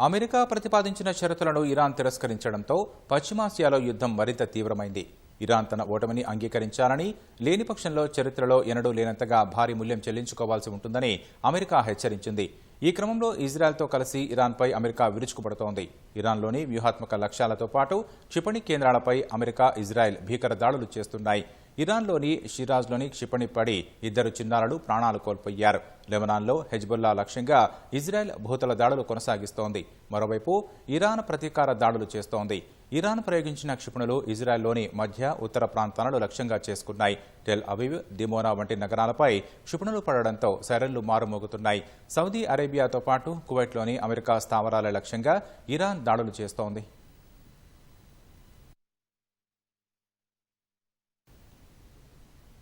అమెరికా ప్రతిపాదించిన షరతులను ఇరాన్ తిరస్కరించడంతో పశ్చిమాసియాలో యుద్ధం మరింత తీవ్రమైంది. ఇరాన్ తన ఓటమిని అంగీకరించాలని, లేని పక్షంలో చరిత్రలో ఎన్నడూ లేనంతగా భారీ మూల్యం చెల్లించుకోవాల్సి ఉంటుందని అమెరికా హెచ్చరించింది. ఈ క్రమంలో ఇజ్రాయెల్తో కలిసి ఇరాన్పై అమెరికా విరుచుకుపడుతోంది. ఇరాన్లోని వ్యూహాత్మక లక్ష్యాలతో పాటు క్షిపణి కేంద్రాలపై అమెరికా, ఇజ్రాయెల్ భీకర దాడులు చేస్తున్నాయి. ఇరాన్లోని షిరాజ్లోని క్షిపణి పడి 2 చిన్నారులు ప్రాణాలు కోల్పోయారు. లెబనాన్లో హెజ్బుల్లా లక్ష్యంగా ఇజ్రాయెల్ భూతల దాడులు కొనసాగిస్తోంది. మరోవైపు ఇరాన్ ప్రతీకార దాడులు చేస్తోంది. ఇరాన్ ప్రయోగించిన క్షిపణులు ఇజ్రాయెల్లోని మధ్య, ఉత్తర ప్రాంతాలను లక్ష్యంగా చేసుకున్నాయి. టెల్ అవీవ్, డిమోనా వంటి నగరాలపై క్షిపణులు పడడంతో సైరన్లు మారుమోగుతున్నాయి. సౌదీ అరేబియాతో పాటు కువైట్లోని అమెరికా స్థావరాల లక్ష్యంగా ఇరాన్ దాడులు చేస్తోంది.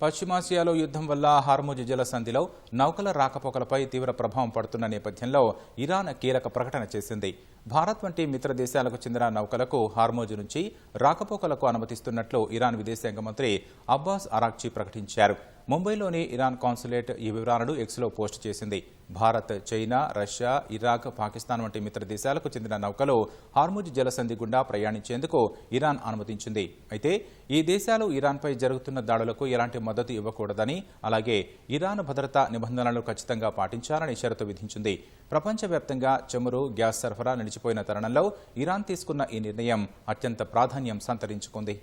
పశ్చిమాసియాలో యుద్ధం వల్ల హార్ముజ్ జలసంధిలో నౌకల రాకపోకలపై తీవ్ర ప్రభావం పడుతున్న నేపథ్యంలో ఇరాన్ కీలక ప్రకటన చేసింది. భారత్ వంటి మిత్ర దేశాలకు చెందిన నౌకలకు హార్ముజ్ నుంచి రాకపోకలకు అనుమతిస్తున్నట్లు ఇరాన్ విదేశాంగ మంత్రి అబ్బాస్ అరాక్చీ ప్రకటించారు. ముంబైలోని ఇరాన్ కాన్సులేట్ ఈ వివరాలను ఎక్స్లో పోస్ట్ చేసింది. Bharat, China, Russia, Iraq, Pakistan వంటి మిత్ర దేశాలకు చెందిన నౌకలు హార్ముజ్ జలసంధి గుండా ప్రయాణించేందుకు ఇరాన్ అనుమతించింది. అయితే ఈ దేశాలు ఇరాన్పై జరుగుతున్న దాడులకు ఎలాంటి మద్దతు ఇవ్వకూడదని, అలాగే ఇరాన్ భద్రతా నిబంధనలను ఖచ్చితంగా పాటించాలని షరతు విధించింది. ప్రపంచవ్యాప్తంగా చమురు, గ్యాస్ సరఫరా నిలిచిపోయిన తరుణంలో ఇరాన్ తీసుకున్న ఈ నిర్ణయం అత్యంత ప్రాధాన్యం సంతరించుకుంది.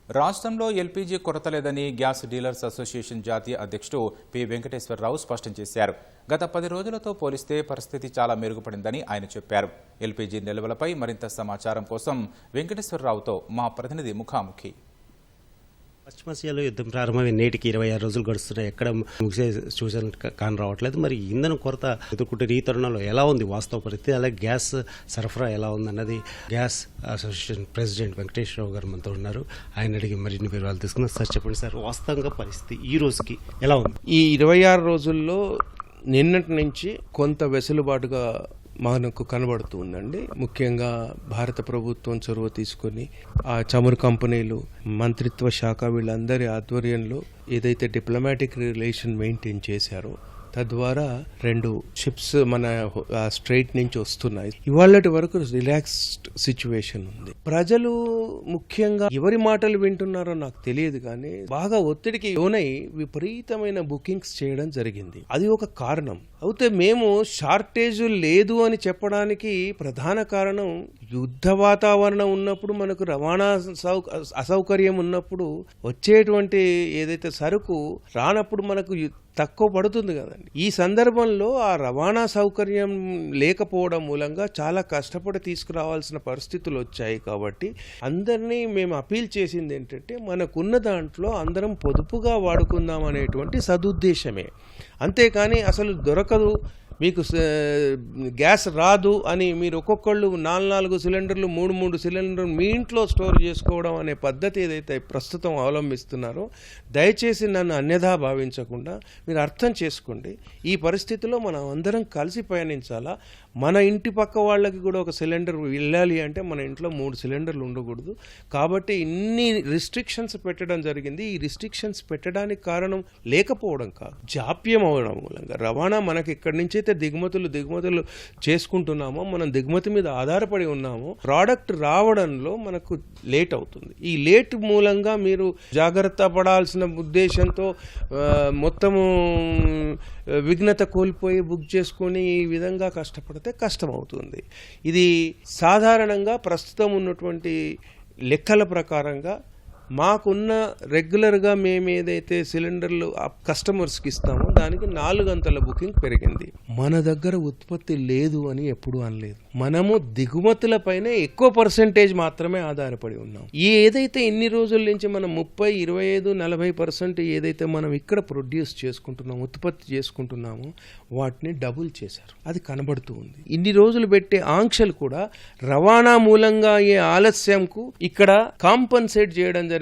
రాష్ట్రంలో ఎల్పీజీ కొరత లేదని గ్యాస్ డీలర్స్ అసోసియేషన్ జాతీయ అధ్యక్షుడు పి వెంకటేశ్వరరావు స్పష్టం చేశారు. గత 10 రోజులతో పోలిస్తే పరిస్థితి చాలా మెరుగుపడిందని ఆయన చెప్పారు. ఎల్పీజీ నిల్వలపై మరింత సమాచారం కోసం వెంకటేశ్వరరావుతో మా ప్రతినిధి ముఖాముఖి. పశ్చిమాసియాలో యుద్ధం ప్రారంభమై నేటికి 26 రోజులు గడుస్తున్నాయి. ఎక్కడ ముగిసే సూచన కాని రావట్లేదు. మరి ఇంధన కొరత ఎదుర్కొంటే ఈ తరుణంలో ఎలా ఉంది వాస్తవ పరిస్థితి, అలాగే గ్యాస్ సరఫరా ఎలా ఉందన్నది గ్యాస్ అసోసియేషన్ ప్రెసిడెంట్ వెంకటేశ్వరరావు గారు మనతో ఉన్నారు. ఆయన అడిగి మరిన్ని వివరాలు తీసుకున్నాం. సార్ చెప్పండి సార్, వాస్తవంగా పరిస్థితి ఈ రోజుకి ఎలా ఉంది? ఈ 26 రోజుల్లో నిన్నటి నుంచి కొంత వెసులుబాటుగా మనకు కనబడుతూ ఉందండి. ముఖ్యంగా భారత ప్రభుత్వం చొరవ తీసుకొని ఆ చమురు కంపెనీలు, మంత్రిత్వ శాఖ వీళ్ళందరి ఆధ్వర్యంలో ఏదైతే డిప్లొమాటిక్ రిలేషన్ మెయింటైన్ చేశారో తద్వారా 2 షిప్స్ మన స్ట్రైట్ నుంచి వస్తున్నాయి. ఇవాళటి వరకు రిలాక్స్డ్ సిచ్యువేషన్ ఉంది. ప్రజలు ముఖ్యంగా ఎవరి మాటలు వింటున్నారో నాకు తెలియదు, కానీ బాగా ఒత్తిడికి లోనై విపరీతమైన బుకింగ్స్ చేయడం జరిగింది. అది ఒక కారణం. అయితే మేము షార్టేజ్ లేదు అని చెప్పడానికి ప్రధాన కారణం యుద్ధ వాతావరణం ఉన్నప్పుడు మనకు రవాణా అసౌకర్యం ఉన్నప్పుడు వచ్చేటువంటి ఏదైతే సరుకు రానప్పుడు మనకు తక్కువ పడుతుంది కదండి. ఈ సందర్భంలో ఆ రవాణా సౌకర్యం లేకపోవడం మూలంగా చాలా కష్టపడి తీసుకురావాల్సిన పరిస్థితులు వచ్చాయి. కాబట్టి అందరినీ మేము అపీల్ చేసింది ఏంటంటే మనకున్న దాంట్లో అందరం పొదుపుగా వాడుకుందాం అనేటువంటి సదుద్దేశమే. అంతేకాని అసలు దొరకదు, మీకు గ్యాస్ రాదు అని మీరు ఒక్కొక్కళ్ళు 4 సిలిండర్లు 3 సిలిండర్లు మీ ఇంట్లో స్టోర్ చేసుకోవడం అనే పద్ధతి ఏదైతే ప్రస్తుతం అవలంబిస్తున్నారో దయచేసి నన్ను అన్యథా భావించకుండా మీరు అర్థం చేసుకోండి. ఈ పరిస్థితిలో మనం అందరం కలిసి పయనించాలా. మన ఇంటి పక్క వాళ్ళకి కూడా ఒక సిలిండర్ వెళ్ళాలి అంటే మన ఇంట్లో 3 సిలిండర్లు ఉండకూడదు. కాబట్టి ఇన్ని రిస్ట్రిక్షన్స్ పెట్టడం జరిగింది. ఈ రిస్ట్రిక్షన్స్ పెట్టడానికి కారణం లేకపోవడం కాదు, జాప్యం అవడం మూలంగా. రవాణా మనకి ఇక్కడి నుంచి అయితే దిగుమతులు చేసుకుంటున్నామో, మనం దిగుమతి మీద ఆధారపడి ఉన్నామో, ప్రోడక్ట్ రావడంలో మనకు లేట్ అవుతుంది. ఈ లేట్ మూలంగా మీరు జాగ్రత్త పడాల్సిన ఉద్దేశంతో మొత్తము విఘ్నత కోల్పోయి బుక్ చేసుకొని ఈ విధంగా కష్టపడితే కష్టమవుతుంది. ఇది సాధారణంగా ప్రస్తుతం ఉన్నటువంటి లెక్కల ప్రకారంగా మాకున్న రెగ్యులర్గా మేము ఏదైతే సిలిండర్లు కస్టమర్స్కి ఇస్తామో దానికి 4 గంటల బుకింగ్ పెరిగింది. మన దగ్గర ఉత్పత్తి లేదు అని ఎప్పుడు అనలేదు. మనము దిగుమతులపైనే ఎక్కువ పర్సెంటేజ్ మాత్రమే ఆధారపడి ఉన్నాం. ఏదైతే ఇన్ని రోజుల నుంచి మనం 30, 25, 40% ఏదైతే మనం ఇక్కడ ప్రొడ్యూస్ చేసుకుంటున్నామో, ఉత్పత్తి చేసుకుంటున్నామో వాటిని డబుల్ చేశారు. అది కనబడుతూ ఉంది. ఇన్ని రోజులు పెట్టే ఆంక్షలు కూడా రవాణా మూలంగా అయ్యే ఆలస్యంకు ఇక్కడ కాంపన్సేట్ చేయడం జరిగింది.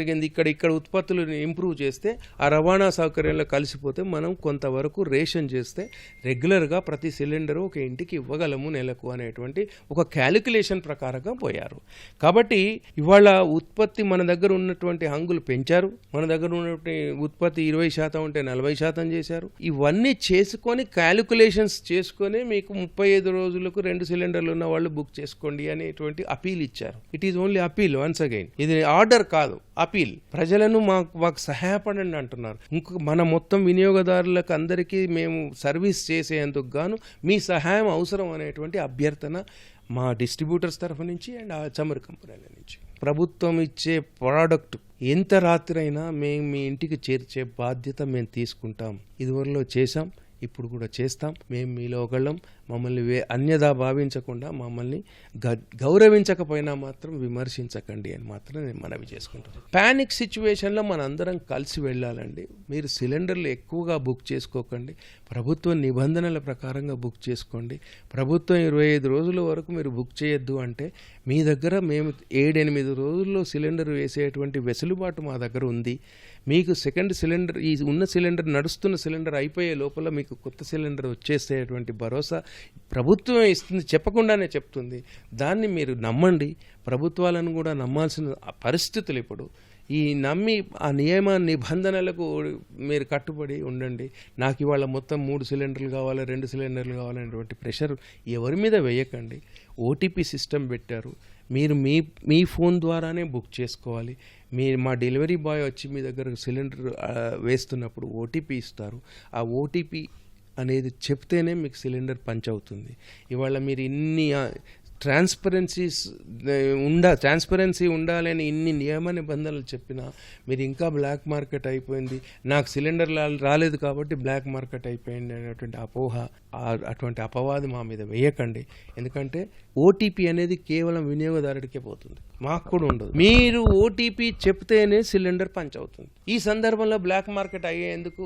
ఇక్కడ ఉత్పత్తులను ఇంప్రూవ్ చేస్తే ఆ రవాణా సౌకర్యంలో కలిసిపోతే మనం కొంతవరకు రేషన్ చేస్తే రెగ్యులర్గా ప్రతి సిలిండరు ఒక ఇంటికి ఇవ్వగలము నెలకు అనేటువంటి ఒక క్యాలిక్యులేషన్ ప్రకారంగా పోయారు. కాబట్టి ఇవాళ ఉత్పత్తి మన దగ్గర ఉన్నటువంటి హంగులు పెంచారు. మన దగ్గర ఉన్నటువంటి ఉత్పత్తి 20% ఉంటే 40% చేశారు. ఇవన్నీ చేసుకొని క్యాలిక్యులేషన్స్ చేసుకొని మీకు 35 రోజులకు 2 సిలిండర్లు ఉన్న వాళ్ళు బుక్ చేసుకోండి అనేటువంటి అపీల్ ఇచ్చారు. It is only appeal. Once again ఇది ఆర్డర్ కాదు, అపీల్. ప్రజలను మాకు సహాయపడండి అంటున్నారు. ఇంకొక మన మొత్తం వినియోగదారులకు అందరికీ మేము సర్వీస్ చేసేందుకు గాను మీ సహాయం అవసరం అనేటువంటి అభ్యర్థన మా డిస్ట్రిబ్యూటర్స్ తరఫు నుంచి అండ్ ఆ చమురు కంపెనీల నుంచి. ప్రభుత్వం ఇచ్చే ప్రోడక్ట్ ఎంత రాత్రైనా మేము మీ ఇంటికి చేర్చే బాధ్యత మేము తీసుకుంటాం. ఇదివరలో చేశాం, ఇప్పుడు కూడా చేస్తాం. మేము మీలో ఒకళ్ళం. మమ్మల్ని అన్యదా భావించకుండా, మమ్మల్ని గౌరవించకపోయినా మాత్రం విమర్శించకండి అని మాత్రం నేను మనవి చేసుకుంటాను. ప్యానిక్ సిచ్యువేషన్లో మనందరం కలిసి వెళ్ళాలండి. మీరు సిలిండర్లు ఎక్కువగా బుక్ చేసుకోకండి. ప్రభుత్వ నిబంధనల ప్రకారంగా బుక్ చేసుకోండి. ప్రభుత్వం 25 రోజుల వరకు మీరు బుక్ చేయొద్దు అంటే మీ దగ్గర మేము 7-8 రోజుల్లో సిలిండర్ వేసేటువంటి వెసులుబాటు మా దగ్గర ఉంది. మీకు సెకండ్ సిలిండర్, ఈ ఉన్న సిలిండర్, నడుస్తున్న సిలిండర్ అయిపోయే లోపల మీకు కొత్త సిలిండర్ వచ్చేసేటువంటి భరోసా ప్రభుత్వం ఇస్తుంది, చెప్పకుండానే చెప్తుంది. దాన్ని మీరు నమ్మండి. ప్రభుత్వాలను కూడా నమ్మాల్సిన పరిస్థితులు ఇప్పుడు. ఈ నమ్మి ఆ నియమ నిబంధనలకు మీరు కట్టుబడి ఉండండి. నాకు ఇవాళ మొత్తం 3 సిలిండర్లు కావాలి, 2 సిలిండర్లు కావాలనేటువంటి ప్రెషర్ ఎవరి మీద వేయకండి. ఓటీపీ సిస్టమ్ పెట్టారు. మీరు మీ ఫోన్ ద్వారానే బుక్ చేసుకోవాలి. మా డెలివరీ బాయ్ వచ్చి మీ దగ్గర సిలిండర్ వేస్తున్నప్పుడు ఓటీపీ ఇస్తారు. ఆ ఓటీపీ అనేది చెప్తేనే మీకు సిలిండర్ పంచ్ అవుతుంది. ఇవాళ మీరు ఇన్ని ట్రాన్స్పరెన్సీ ఉండాలని ఇన్ని నియమ నిబంధనలు చెప్పినా మీరు ఇంకా బ్లాక్ మార్కెట్ అయిపోయింది, నాకు సిలిండర్ రాలేదు కాబట్టి బ్లాక్ మార్కెట్ అయిపోయింది అనేటువంటి అటువంటి అపవాదం మా మీద వేయకండి. ఎందుకంటే ఓటీపీ అనేది కేవలం వినియోగదారుడికే పోతుంది, మాకు కూడా ఉండదు. మీరు ఓటీపీ చెప్తేనే సిలిండర్ పంచ్ అవుతుంది. ఈ సందర్భంలో బ్లాక్ మార్కెట్ అయ్యేందుకు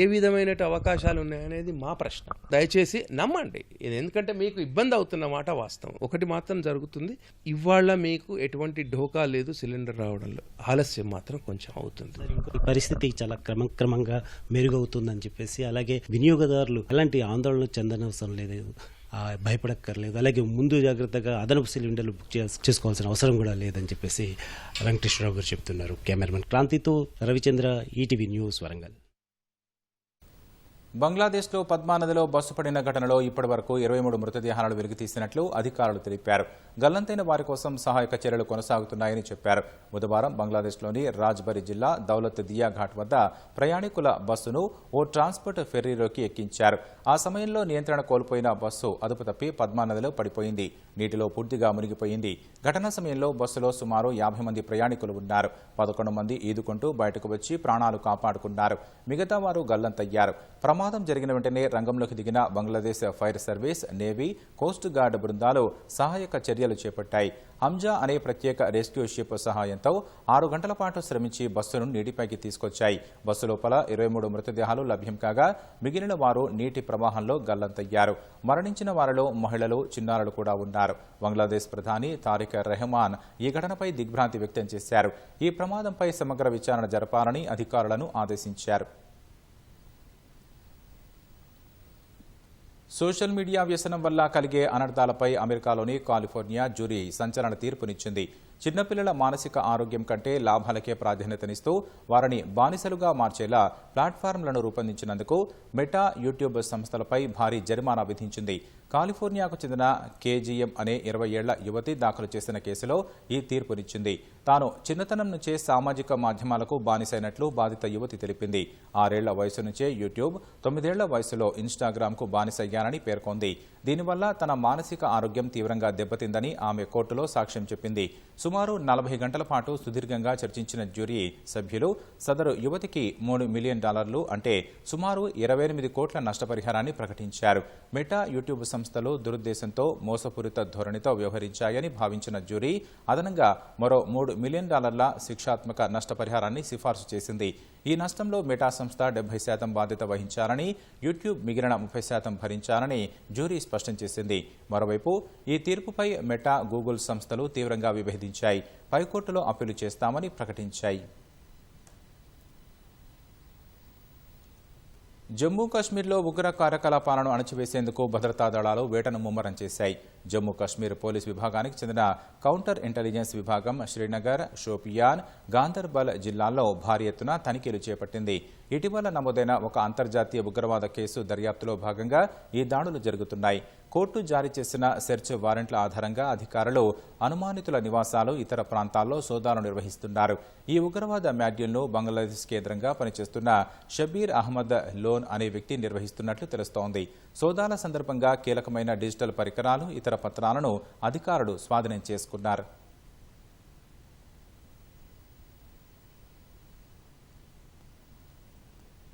ఏ విధమైన అవకాశాలు ఉన్నాయనేది మా ప్రశ్న. దయచేసి నమ్మండి ఇది, ఎందుకంటే మీకు ఇబ్బంది అవుతున్న మాట వాస్తవం. ఒకటి మాత్రం జరుగుతుంది, ఇవాళ మీకు ఎటువంటి ఢోకా లేదు సిలిండర్ రావడంలో, ఆలస్యం మాత్రం కొంచెం అవుతుంది. పరిస్థితి చాలా క్రమంగా మెరుగవుతుందని చెప్పేసి, అలాగే వినియోగదారులు ఎలాంటి ఆందోళన చెందనవసరం లేదు, భయపడక్కర్లేదు. అలాగే ముందు జాగ్రత్తగా అదనపు సిలిండర్లు బుక్ చేసుకోవాల్సిన అవసరం కూడా లేదని చెప్పేసి వెంకటేశ్వరరావు గారు చెప్తున్నారు. Cameraman క్రాంతితో Ravichandra, ETV news, Warangal. బంగ్లాదేశ్లో పద్మా నదిలో బస్సు పడిన ఘటనలో ఇప్పటివరకు 23 మృతదేహాలను వెలికితీసినట్లు అధికారులు తెలిపారు. గల్లంతైన వారి కోసం సహాయక చర్యలు కొనసాగుతున్నాయని చెప్పారు. బుధవారం బంగ్లాదేశ్లోని రాజ్బరి జిల్లా దౌలత్ దియా ఘాట్ వద్ద ప్రయాణికుల బస్సును ఓ ట్రాన్స్పోర్ట్ ఫెర్రీలోకి ఎక్కించారు. ఆ సమయంలో నియంత్రణ కోల్పోయిన బస్సు అదుపు తప్పి పద్మా నదిలో పడిపోయింది. నీటిలో పూర్తిగా మునిగిపోయింది. ఘటనా సమయంలో బస్సులో సుమారు 50 మంది ప్రయాణికులు ఉన్నారు. 11 మంది ఈదుకుంటూ బయటకు వచ్చి ప్రాణాలు కాపాడుకున్నారు. మిగతా వారు గల్లంతయ్యారు. ప్రమాదం జరిగిన వెంటనే రంగంలోకి దిగిన Bangladesh fire service, navy, coast guard బృందాలు సహాయక చర్యలు చేపట్టాయి. హంజా అనే ప్రత్యేక రెస్క్యూ షిప్ సహాయంతో 6 గంటల పాటు శ్రమించి బస్సును నీటిపైకి తీసుకొచ్చాయి. బస్సు లోపల 23 మృతదేహాలు లభ్యం కాగా మిగిలిన వారు నీటి ప్రవాహంలో గల్లంతయ్యారు. మరణించిన వారిలో మహిళలు, చిన్నారులు కూడా ఉన్నారు. బంగ్లాదేశ్ ప్రధాని తారిక్ రెహమాన్ ఈ ఘటనపై దిగ్భ్రాంతి వ్యక్తం చేశారు. ఈ ప్రమాదంపై సమగ్ర విచారణ జరపాలని అధికారులను ఆదేశించారు. సోషల్ మీడియా వ్యసనం వల్ల కలిగే అనర్థాలపై అమెరికాలోని కాలిఫోర్నియా జ్యూరీ సంచలన తీర్పునిచ్చింది. చిన్నపిల్లల మానసిక ఆరోగ్యం కంటే లాభాలకే ప్రాధాన్యతనిస్తూ వారిని బానిసలుగా మార్చేలా ప్లాట్ఫామ్లను రూపొందించినందుకు మెటా, యూట్యూబ్ సంస్థలపై భారీ జరిమానా విధించింది. కాలిఫోర్నియాకు చెందిన కేజీఎం అనే 20 ఏళ్ల యువతి దాఖలు చేసిన కేసులో ఈ తీర్పునిచ్చింది. తాను చిన్నతనం నుంచే సామాజిక మాధ్యమాలకు బానిసైనట్లు బాధిత యువతి తెలిపింది. 6 ఏళ్ల వయసు నుంచే యూట్యూబ్, 9 ఏళ్ల వయసులో ఇన్స్టాగ్రామ్కు బానిసయ్యానని పేర్కొంది. దీనివల్ల తన మానసిక ఆరోగ్యం తీవ్రంగా దెబ్బతిందని ఆమె కోర్టులో సాక్ష్యం చెప్పింది. సుమారు 40 గంటల పాటు సుదీర్ఘంగా చర్చించిన జ్యూరీ సభ్యులు సదరు యువతికి $3 మిలియన్ అంటే సుమారు 28 కోట్ల నష్టపరిహారాన్ని ప్రకటించారు. మెటా, యూట్యూబ్ సంస్థలు దురుద్దేశంతో మోసపూరిత ధోరణితో వ్యవహరించాయని భావించిన జ్యూరీ అదనంగా మరో $3 మిలియన్ శిక్షాత్మక నష్టపరిహారాన్ని సిఫార్సు చేసింది. ఈ నష్టంలో మెటా సంస్థ 70% బాధ్యత వహించాలని, యూట్యూబ్ మిగిలిన 30% భరించాలని జ్యూరీ స్పష్టం చేసింది. మరోవైపు ఈ తీర్పుపై మెటా, గూగుల్ సంస్థలు తీవ్రంగా విభేదించాయి. పైకోర్టులో అప్పీలు చేస్తామని ప్రకటించాయి. జమ్మూ కాశ్మీర్లో ఉగ్ర కార్యకలాపాలను అణచివేసేందుకు భద్రతా దళాలు వేటను ముమ్మరం చేశాయి. జమ్మూ కాశ్మీర్ పోలీస్ విభాగానికి చెందిన కౌంటర్ ఇంటెలిజెన్స్ విభాగం శ్రీనగర్, షోపియాన్, గాందర్బల్ జిల్లాల్లో భారీ ఎత్తున తనిఖీలు చేపట్టింది. ఇటీవల నమోదైన ఒక అంతర్జాతీయ ఉగ్రవాద కేసు దర్యాప్తులో భాగంగా ఈ దాడులు జరుగుతున్నాయి. కోర్టు జారీ చేసిన సెర్చ్ వారెంట్ల ఆధారంగా అధికారులు అనుమానితుల నివాసాలు, ఇతర ప్రాంతాల్లో సోదాలు నిర్వహిస్తున్నారు. ఈ ఉగ్రవాద మాడ్యూల్ను బంగ్లాదేశ్ కేంద్రంగా పనిచేస్తున్న షబీర్ అహ్మద్ లోన్ అనే వ్యక్తి నిర్వహిస్తున్నట్లు తెలుస్తోంది. సోదాల సందర్భంగా కీలకమైన డిజిటల్ పరికరాలు, ఇతర పత్రాలను అధికారులు స్వాధీనం చేసుకున్నారు.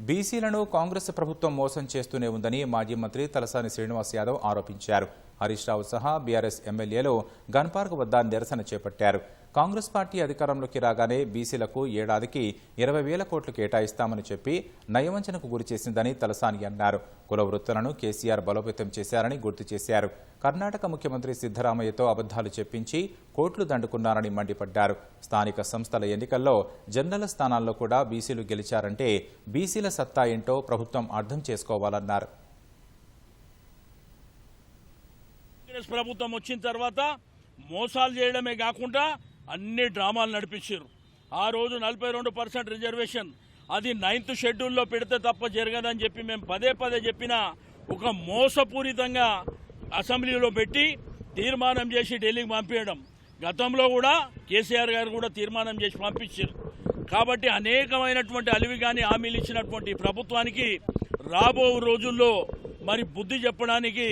బీసీలను కాంగ్రెస్ ప్రభుత్వం మోసం చేస్తూనే ఉందని మాజీ మంత్రి తలసాని శ్రీనివాస్ యాదవ్ ఆరోపించారు. హరీష్ రావు సహా బీఆర్ఎస్ ఎమ్మెల్యేలు గన్ పార్క్ వద్ద నిరసన చేపట్టారు. కాంగ్రెస్ పార్టీ అధికారంలోకి రాగానే బీసీలకు ఏడాదికి 20,000 కోట్లు కేటాయిస్తామని చెప్పి నయవంచనకు గురిచేసిందని తలసాని అన్నారు. కుల వృత్తులను కేసీఆర్ బలోపేతం చేశారని గుర్తు చేశారు. కర్ణాటక ముఖ్యమంత్రి సిద్ధరామయ్యతో అబద్దాలు చెప్పించి కోట్లు దండుకున్నారని మండిపడ్డారు. స్థానిక సంస్థల ఎన్నికల్లో జనరల్ స్థానాల్లో కూడా బీసీలు గెలిచారంటే బీసీల సత్తా ఏంటో ప్రభుత్వం అర్థం చేసుకోవాలన్నారు. ప్రభుత్వం వచ్చిన తర్వాత మోసాలు చేయడమే కాకుండా అన్ని డ్రామాలు నడిపించారు. ఆ రోజు 42% రిజర్వేషన్ అది 9th షెడ్యూల్లో పెడితే తప్ప జరగదని చెప్పి మేము పదే చెప్పినా ఒక మోసపూరితంగా అసెంబ్లీలో పెట్టి తీర్మానం చేసి ఢిల్లీకి పంపించడం. గతంలో కూడా కేసీఆర్ గారు కూడా తీర్మానం చేసి పంపించారు. కాబట్టి అనేకమైనటువంటి అలివిగాని హామీలు ఇచ్చినటువంటి ప్రభుత్వానికి రాబో రోజుల్లో మరి బుద్ధి చెప్పడానికి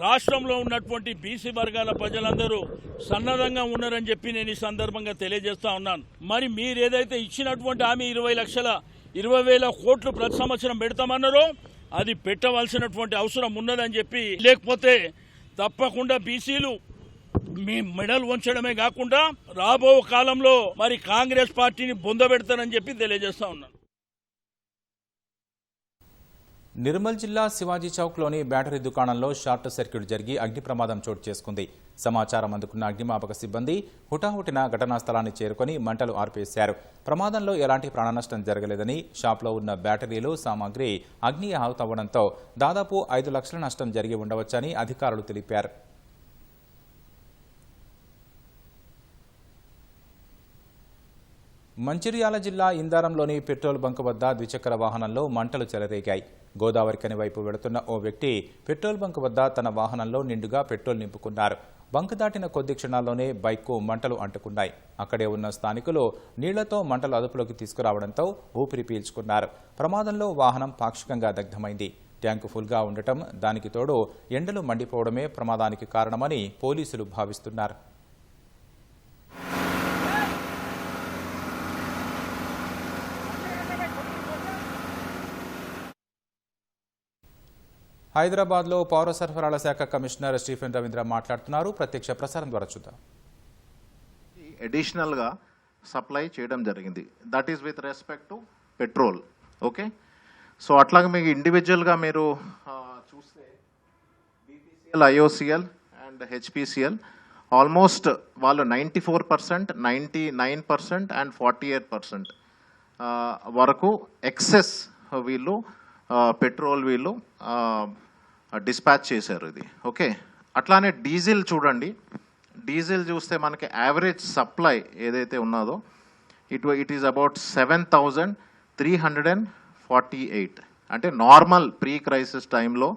రాష్ట్రంలో ఉన్నటువంటి బీసీ వర్గాల ప్రజలందరూ సన్నద్ధంగా ఉన్నారని చెప్పి నేను ఈ సందర్భంగా తెలియజేస్తా ఉన్నాను. మరి మీరు ఏదైతే ఇచ్చినటువంటి హామీ 20,000 కోట్లు ప్రతి సంవత్సరం పెడతామన్నారో అది పెట్టవలసినటువంటి అవసరం ఉన్నదని చెప్పి, లేకపోతే తప్పకుండా బీసీలు మీ మెడల్ వంచడమే కాకుండా రాబో కాలంలో మరి కాంగ్రెస్ పార్టీని బొందబెడతారని చెప్పి తెలియజేస్తా ఉన్నాను. నిర్మల్ జిల్లా శివాజీ చౌక్లోని బ్యాటరీ దుకాణంలో షార్ట్ సర్క్యూట్ జరిగి అగ్ని ప్రమాదం చోటు చేసుకుంది. సమాచారం అందుకున్న అగ్నిమాపక సిబ్బంది హుటాహుటిన ఘటనా స్థలాన్ని చేరుకుని మంటలు ఆర్పేశారు. ప్రమాదంలో ఎలాంటి ప్రాణనష్టం జరగలేదని, షాప్లో ఉన్న బ్యాటరీలు, సామాగ్రి అగ్ని ఆహుతవ్వడంతో దాదాపు 5 లక్షల నష్టం జరిగి ఉండవచ్చని అధికారులు తెలిపారు. మంచిర్యాల జిల్లా ఇందారంలోని పెట్రోల్ బంక్ వద్ద ద్విచక్ర వాహనంలో మంటలు చెలరేగాయి. గోదావరికని వైపు వెళుతున్న ఓ వ్యక్తి పెట్రోల్ బంక్ వద్ద తన వాహనంలో నిండుగా పెట్రోల్ నింపుకున్నారు. బంక్ దాటిన కొద్ది క్షణాల్లోనే బైక్కు మంటలు అంటుకున్నాయి. అక్కడే ఉన్న స్థానికులు నీళ్లతో మంటలు అదుపులోకి తీసుకురావడంతో ఊపిరి పీల్చుకున్నారు. ప్రమాదంలో వాహనం పాక్షికంగా దగ్ధమైంది. ట్యాంకు ఫుల్గా ఉండటం, దానికి తోడు ఎండలు మండిపోవడమే ప్రమాదానికి కారణమని పోలీసులు భావిస్తున్నారు. హైదరాబాద్లో పౌర సరఫరాల శాఖ కమిషనర్ స్టీఫెన్ రవీంద్ర మాట్లాడుతున్నారు. ప్రత్యక్ష ప్రసారం ద్వారా చూద్దాం. అడిషనల్గా సప్లై చేయడం జరిగింది. That is with respect to petrol. Okay, so అట్లాగే మీకు ఇండివిజువల్గా మీరు చూస్తే BPCL, IOCL and HPCL almost వాళ్ళు 94%, 99% అండ్ 48% వరకు ఎక్సెస్ వీళ్ళు పెట్రోల్ వీళ్ళు డిస్పాచ్ చేశారు. ఇది ఓకే. అట్లానే డీజిల్ చూడండి, డీజిల్ చూస్తే మనకి యావరేజ్ సప్లై ఏదైతే ఉన్నదో ఇట్ ఈస్ అబౌట్ 7,348. అంటే నార్మల్ ప్రీ క్రైసిస్ టైంలో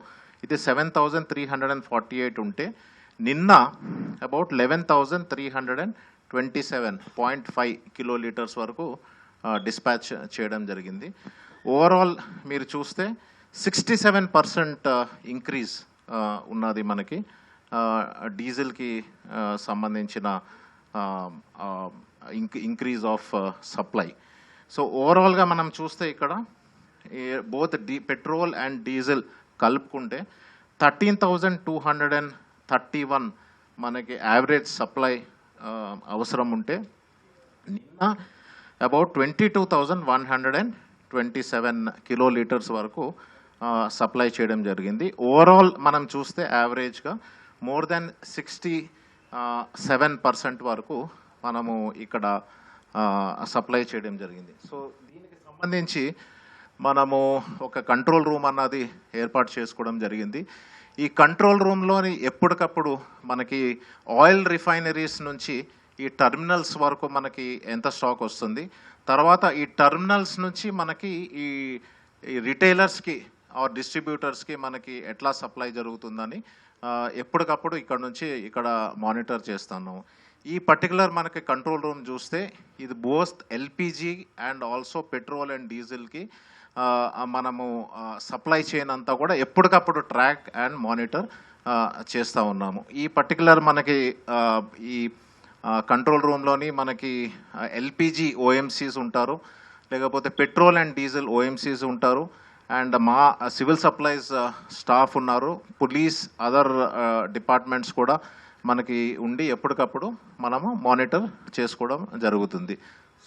ఇది 7,348 ఉంటే నిన్న అబౌట్ 11,327.5 కిలోలీటర్స్ వరకు డిస్పాచ్ చేయడం జరిగింది. ఓవరాల్ మీరు చూస్తే 67% ఇంక్రీజ్ ఉన్నది మనకి డీజిల్కి సంబంధించిన ఇంక్రీజ్ ఆఫ్ సప్లై. సో ఓవరాల్గా మనం చూస్తే ఇక్కడ బోత్ పెట్రోల్ అండ్ డీజిల్ కలుపుకుంటే 13,231 మనకి యావరేజ్ సప్లై అవసరం ఉంటే నిన్న అబౌట్ 22,127 కిలోలీటర్స్ వరకు సప్లై చేయడం జరిగింది. ఓవరాల్ మనం చూస్తే యావరేజ్గా మోర్ దెన్ 67% వరకు మనము ఇక్కడ సప్లై చేయడం జరిగింది. సో దీనికి సంబంధించి మనము ఒక కంట్రోల్ రూమ్ అన్నది ఏర్పాటు చేసుకోవడం జరిగింది. ఈ కంట్రోల్ రూమ్లోని ఎప్పటికప్పుడు మనకి ఆయిల్ రిఫైనరీస్ నుంచి ఈ టర్మినల్స్ వరకు మనకి ఎంత స్టాక్ వస్తుంది, తర్వాత ఈ టర్మినల్స్ నుంచి మనకి ఈ రిటైలర్స్కి ఆర్ డిస్ట్రిబ్యూటర్స్కి మనకి ఎట్లా సప్లై జరుగుతుందని ఎప్పటికప్పుడు ఇక్కడ నుంచి ఇక్కడ మానిటర్ చేస్తాను. ఈ పర్టికులర్ మనకి కంట్రోల్ రూమ్ చూస్తే ఇది both LPG and also petrol and డీజిల్కి మనము సప్లై చైన్ అంతా కూడా ఎప్పటికప్పుడు ట్రాక్ అండ్ మానిటర్ చేస్తూ ఉన్నాము. ఈ పర్టికులర్ మనకి ఈ కంట్రోల్ రూమ్లోని మనకి ఎల్పిజి ఓఎంసీస్ ఉంటారు, లేకపోతే పెట్రోల్ అండ్ డీజిల్ ఓఎంసీస్ ఉంటారు, అండ్ మా సివిల్ సప్లైస్ స్టాఫ్ ఉన్నారు, పోలీస్ అదర్ డిపార్ట్మెంట్స్ కూడా మనకి ఉండి ఎప్పటికప్పుడు మనము మానిటర్ చేసుకోవడం జరుగుతుంది.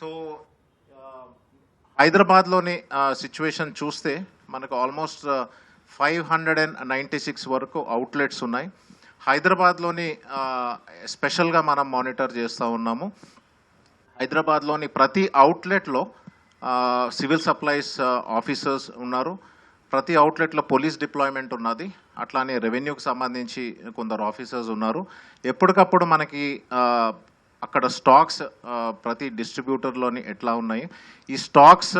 సో హైదరాబాద్లోని సిచ్యువేషన్ చూస్తే మనకు ఆల్మోస్ట్ 596 వరకు అవుట్లెట్స్ ఉన్నాయి. హైదరాబాద్లోని స్పెషల్గా మనం మానిటర్ చేస్తూ ఉన్నాము. హైదరాబాద్లోని ప్రతి అవుట్లెట్లో సివిల్ సప్లైస్ ఆఫీసర్స్ ఉన్నారు, ప్రతి అవుట్లెట్లో పోలీస్ డిప్లాయ్మెంట్ ఉన్నది, అట్లానే రెవెన్యూకి సంబంధించి కొందరు ఆఫీసర్స్ ఉన్నారు. ఎప్పటికప్పుడు మనకి అక్కడ స్టాక్స్ ప్రతి డిస్ట్రిబ్యూటర్లోని ఎట్లా ఉన్నాయి, ఈ స్టాక్స్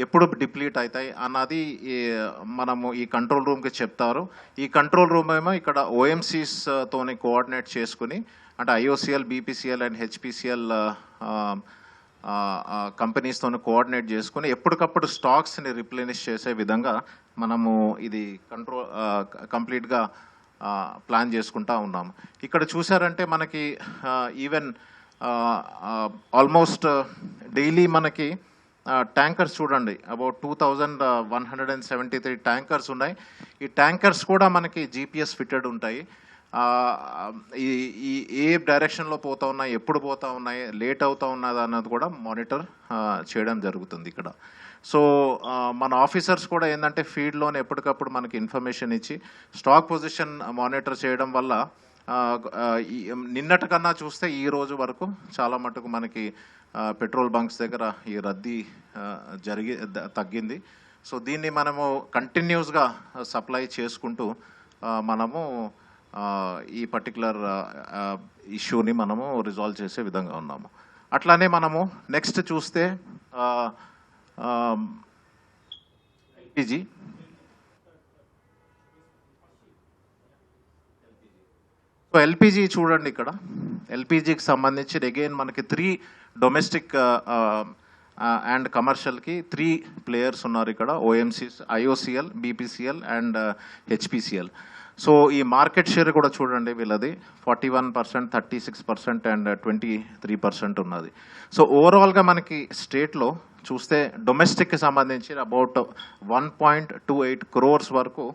ఎప్పుడు డిప్లీట్ అవుతాయి అన్నది మనము ఈ కంట్రోల్ రూమ్కి చెప్తారు. ఈ కంట్రోల్ రూమ్ ఏమో ఇక్కడ ఓఎంసీస్తోని కోఆర్డినేట్ చేసుకుని, అంటే ఐఓసిఎల్, బీపీసీఎల్ అండ్ హెచ్పిసిఎల్ కంపెనీస్తో కోఆర్డినేట్ చేసుకుని ఎప్పటికప్పుడు స్టాక్స్ని రిప్లెనిష్ చేసే విధంగా మనము ఇది కంప్లీట్గా ప్లాన్ చేసుకుంటా ఉన్నాము. ఇక్కడ చూసారంటే మనకి ఈవెన్ ఆల్మోస్ట్ డైలీ మనకి ట్యాంకర్స్ చూడండి అబౌట్ 2,173 ట్యాంకర్స్ ఉన్నాయి. ఈ ట్యాంకర్స్ కూడా మనకి జీపీఎస్ ఫిట్టెడ్ ఉంటాయి. ఈ ఏ డైరెక్షన్లో పోతా ఉన్నాయి, ఎప్పుడు పోతా ఉన్నాయి, లేట్ అవుతా ఉన్నది అన్నది కూడా మానిటర్ చేయడం జరుగుతుంది ఇక్కడ. సో మన ఆఫీసర్స్ కూడా ఏంటంటే ఫీల్డ్లోనే ఎప్పటికప్పుడు మనకి ఇన్ఫర్మేషన్ ఇచ్చి స్టాక్ పొజిషన్ మానిటర్ చేయడం వల్ల నిన్నటి కన్నా చూస్తే ఈ రోజు వరకు చాలా మటుకు మనకి పెట్రోల్ బంక్స్ దగ్గర ఈ రద్దీ తగ్గింది. సో దీన్ని మనము కంటిన్యూస్గా సప్లై చేసుకుంటూ మనము ఈ పర్టికులర్ ఇష్యూని మనము రిజాల్వ్ చేసే విధంగా ఉన్నాము. అట్లానే మనము నెక్స్ట్ చూస్తే ఎల్పిజి. సో ఎల్పిజి చూడండి, ఇక్కడ ఎల్పిజికి సంబంధించి అగైన్ మనకి 3 డొమెస్టిక్ అండ్ కమర్షియల్కి 3 ప్లేయర్స్ ఉన్నారు ఇక్కడ, OMCs, IOCL, BPCL and HPCL. So ఈ మార్కెట్ షేర్ కూడా చూడండి వీళ్ళది 41%, 36% అండ్ 23% ఉన్నది. సో ఓవరాల్గా మనకి స్టేట్లో చూస్తే డొమెస్టిక్కి సంబంధించి అబౌట్ 1.28 crores వరకు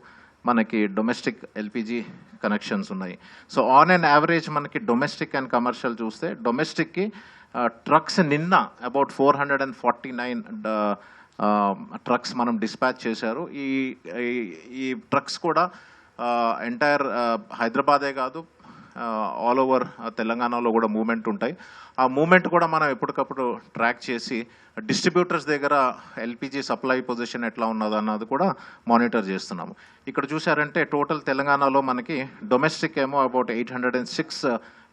మనకి డొమెస్టిక్ ఎల్పిజి కనెక్షన్స్ ఉన్నాయి. సో ఆన్ అండ్ యావరేజ్ మనకి డొమెస్టిక్ అండ్ కమర్షియల్ చూస్తే డొమెస్టిక్కి ట్రక్స్ నిన్న అబౌట్ 449 ట్రక్స్ మనం డిస్పాచ్ చేశారు. ఈ ట్రక్స్ కూడా ఎంటైర్ హైదరాబాదే కాదు, ఆల్ ఓవర్ తెలంగాణలో కూడా మూమెంట్ ఉంటాయి. ఆ మూమెంట్ కూడా మనం ఎప్పటికప్పుడు ట్రాక్ చేసి డిస్ట్రిబ్యూటర్స్ దగ్గర ఎల్పిజి సప్లై పొజిషన్ ఎట్లా ఉన్నదో అన్నది కూడా మానిటర్ చేస్తున్నాము. ఇక్కడ చూసారంటే టోటల్ తెలంగాణలో మనకి డొమెస్టిక్ ఏమో అబౌట్ 806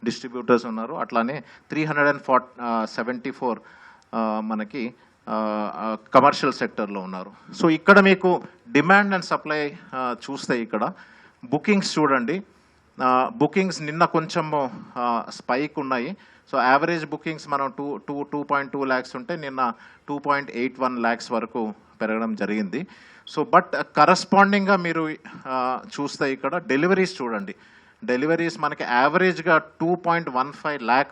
డిస్ట్రిబ్యూటర్స్ ఉన్నారు, అట్లానే 374 మనకి కమర్షియల్ సెక్టర్లో ఉన్నారు. సో ఇక్కడ మీకు డిమాండ్ అండ్ సప్లై చూస్తే ఇక్కడ బుకింగ్స్ చూడండి, బుకింగ్స్ నిన్న కొంచెం స్పైక్ ఉన్నాయి. సో యావరేజ్ బుకింగ్స్ మనం 2.2 lakhs ఉంటే నిన్న 2.81 lakhs వరకు పెరగడం జరిగింది. సో బట్ కరస్పాండింగ్గా మీరు చూస్తే ఇక్కడ డెలివరీస్ చూడండి, డెలివరీస్ మనకి యావరేజ్గా 2.15 lakh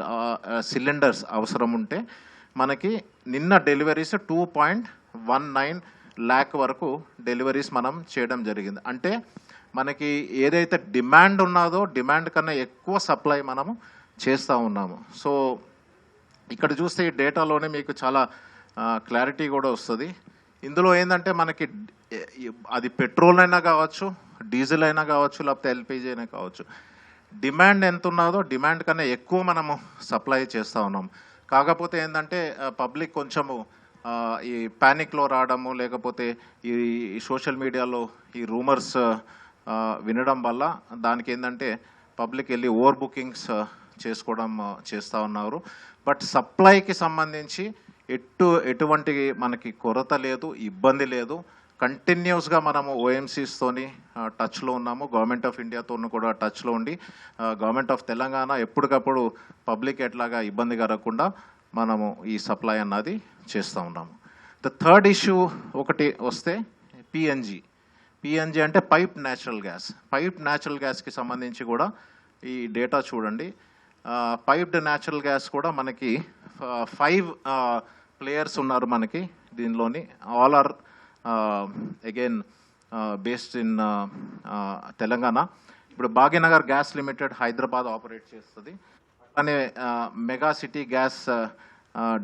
సిలిండర్స్ అవసరం ఉంటే మనకి నిన్న డెలివరీస్ 2.19 lakh వరకు డెలివరీస్ మనం చేయడం జరిగింది. అంటే మనకి ఏదైతే డిమాండ్ ఉన్నదో డిమాండ్ కన్నా ఎక్కువ సప్లై మనము చేస్తూ ఉన్నాము. సో ఇక్కడ చూస్తే ఈ డేటాలోనే మీకు చాలా క్లారిటీ కూడా వస్తుంది. ఇందులో ఏంటంటే మనకి అది పెట్రోల్ అయినా కావచ్చు, డీజిల్ అయినా కావచ్చు, లేకపోతే ఎల్పిజి అయినా కావచ్చు, డిమాండ్ ఎంత ఉన్నదో డిమాండ్ కన్నా ఎక్కువ మనము సప్లై చేస్తూ ఉన్నాం. కాకపోతే ఏంటంటే పబ్లిక్ కొంచెము ఈ ప్యానిక్లో రావడము, లేకపోతే ఈ సోషల్ మీడియాలో ఈ రూమర్స్ వినడం వల్ల దానికి ఏంటంటే పబ్లిక్ వెళ్ళి ఓవర్ బుకింగ్స్ చేసుకోవడం చేస్తూ ఉన్నారు. బట్ సప్లైకి సంబంధించి ఎటువంటి మనకి కొరత లేదు, ఇబ్బంది లేదు. కంటిన్యూస్గా మనము ఓఎంసీస్తోని టచ్లో ఉన్నాము, గవర్నమెంట్ ఆఫ్ ఇండియాతో కూడా టచ్లో ఉండి గవర్నమెంట్ ఆఫ్ తెలంగాణ ఎప్పటికప్పుడు పబ్లిక్ ఎట్లాగా ఇబ్బంది కలగకుండా మనము ఈ సప్లై అన్నది చేస్తూ ఉన్నాము. ద థర్డ్ ఇష్యూ ఒకటి వస్తే పిఎన్జి అంటే pipe natural gas. Pipe natural గ్యాస్కి సంబంధించి కూడా ఈ డేటా చూడండి. పైప్డ్ న్యాచురల్ గ్యాస్ కూడా మనకి 5 ప్లేయర్స్ ఉన్నారు మనకి దీనిలోని. All are again based in Telangana. ఇప్పుడు Bhagyanagar gas limited Hyderabad operate చేస్తుంది. అనే mega city gas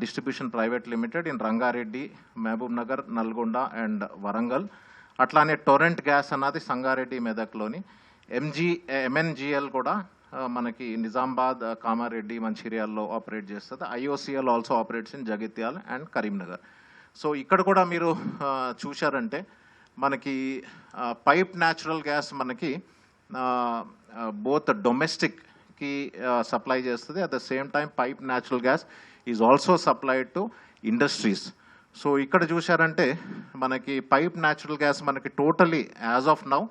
distribution private limited in Rangareddy, Mahabubnagar, Nalgonda and Warangal. అట్లానే టొరెంట్ గ్యాస్ అన్నది సంగారెడ్డి, మెదక్లోని. ఎంఎన్జిఎల్ కూడా మనకి నిజామాబాద్, కామారెడ్డి, మంచిర్యాలలో ఆపరేట్ చేస్తుంది. IOCL also operates in Jagtial and Karimnagar. So ఇక్కడ కూడా మీరు చూశారంటే మనకి పైప్ న్యాచురల్ గ్యాస్ మనకి బోత్ డొమెస్టిక్కి సప్లై చేస్తుంది. At the same time pipe natural gas is also supplied to industries. So ఇక్కడ చూశారంటే మనకి పైప్ న్యాచురల్ గ్యాస్ మనకి టోటలీ యాజ్ ఆఫ్ నౌ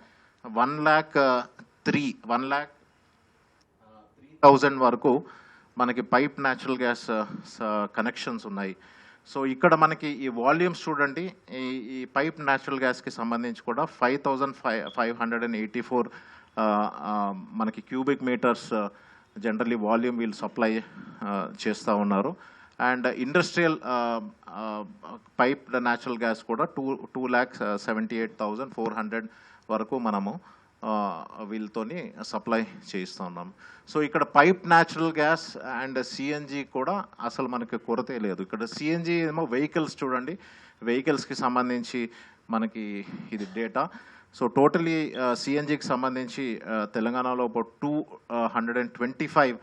1,03,000 వరకు మనకి పైప్ న్యాచురల్ గ్యాస్ కనెక్షన్స్ ఉన్నాయి. సో ఇక్కడ మనకి ఈ వాల్యూమ్స్ చూడండి, ఈ పైప్ న్యాచురల్ గ్యాస్కి సంబంధించి కూడా 5,584 మనకి క్యూబిక్ మీటర్స్ జనరల్లీ వాల్యూమ్ వీళ్ళు సప్లై చేస్తూ ఉన్నారు. And industrial pipe natural gas కూడా 2,78,400 వరకు మనము వీళ్ళతోని సప్లై చేయిస్తూ ఉన్నాం. సో ఇక్కడ pipe natural gas and CNG కూడా అసలు మనకి కొరతే లేదు. ఇక్కడ సిఎన్జి ఏమో వెహికల్స్ చూడండి, వెహికల్స్కి సంబంధించి మనకి ఇది డేటా. సో టోటలీ సిఎన్జికి సంబంధించి తెలంగాణలో 225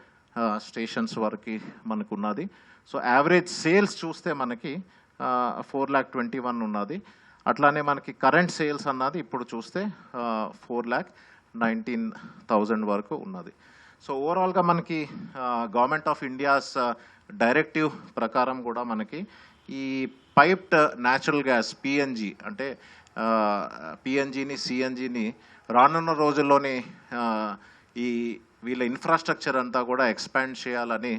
స్టేషన్స్ వరకు మనకు ఉన్నది. సో యావరేజ్ సేల్స్ చూస్తే మనకి 4,21,000 ఉన్నది. అట్లానే మనకి కరెంట్ సేల్స్ అన్నది ఇప్పుడు చూస్తే 4,19,000 వరకు ఉన్నది. సో ఓవరాల్గా మనకి గవర్నమెంట్ ఆఫ్ ఇండియాస్ డైరెక్టివ్ ప్రకారం కూడా మనకి ఈ పైప్డ్ న్యాచురల్ గ్యాస్ పిఎన్జి అంటే పిఎన్జిని సిఎన్జిని రానున్న రోజుల్లోని ఈ వీళ్ళ ఇన్ఫ్రాస్ట్రక్చర్ అంతా కూడా ఎక్స్పాండ్ చేయాలని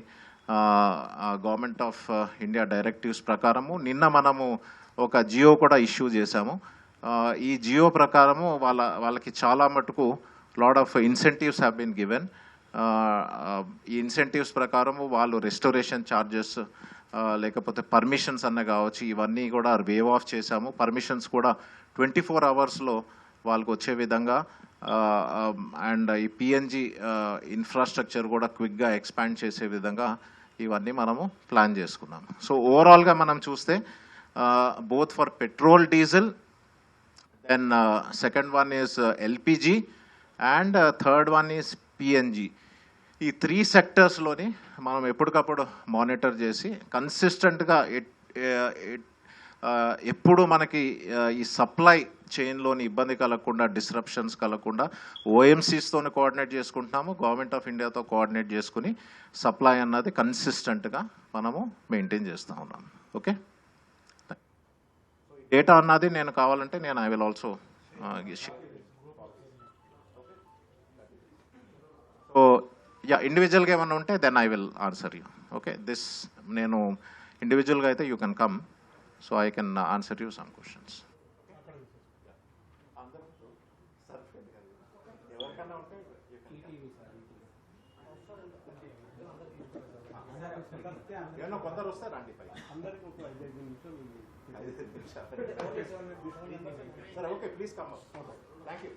గవర్నమెంట్ ఆఫ్ ఇండియా డైరెక్టివ్స్ ప్రకారము నిన్న మనము ఒక జియో కూడా ఇష్యూ చేశాము. ఈ జియో ప్రకారము వాళ్ళకి చాలా మటుకు lot of incentives have been given. ఈ ఇన్సెంటివ్స్ ప్రకారము వాళ్ళు రెస్టోరేషన్ ఛార్జెస్ లేకపోతే పర్మిషన్స్ అన్న కావచ్చు, ఇవన్నీ కూడా వేవ్ ఆఫ్ చేశాము. పర్మిషన్స్ కూడా 24 అవర్స్లో వాళ్ళకు వచ్చే విధంగా అండ్ ఈ పిఎన్జి ఇన్ఫ్రాస్ట్రక్చర్ కూడా క్విక్గా ఎక్స్పాండ్ చేసే విధంగా ఇవన్నీ మనము ప్లాన్ చేసుకున్నాము. సో ఓవరాల్గా మనం చూస్తే both for petrol, diesel, then second one is LPG and third one is PNG. ఈ 3 సెక్టర్స్లోని మనం ఎప్పటికప్పుడు మానిటర్ చేసి కన్సిస్టెంట్గా ఎప్పుడు మనకి ఈ సప్లై చైన్లోని ఇబ్బంది కలగకుండా, డిస్రప్షన్స్ కలగకుండా ఓఎంసీస్తోని కోఆర్డినేట్ చేసుకుంటున్నాము, గవర్నమెంట్ ఆఫ్ ఇండియాతో కోఆర్డినేట్ చేసుకుని సప్లై అన్నది కన్సిస్టెంట్గా మనము మెయింటైన్ చేస్తూ ఉన్నాము. ఓకే, డేటా అన్నది నేను కావాలంటే నేను ఐ విల్ ఆల్సో సో ఇండివిజువల్గా ఏమన్నా ఉంటే then I will answer you. Okay, this నేను ఇండివిజువల్గా అయితే you can come so I can answer you some questions. కొందరు వస్తే రండి sir. Okay, please come. Thank you.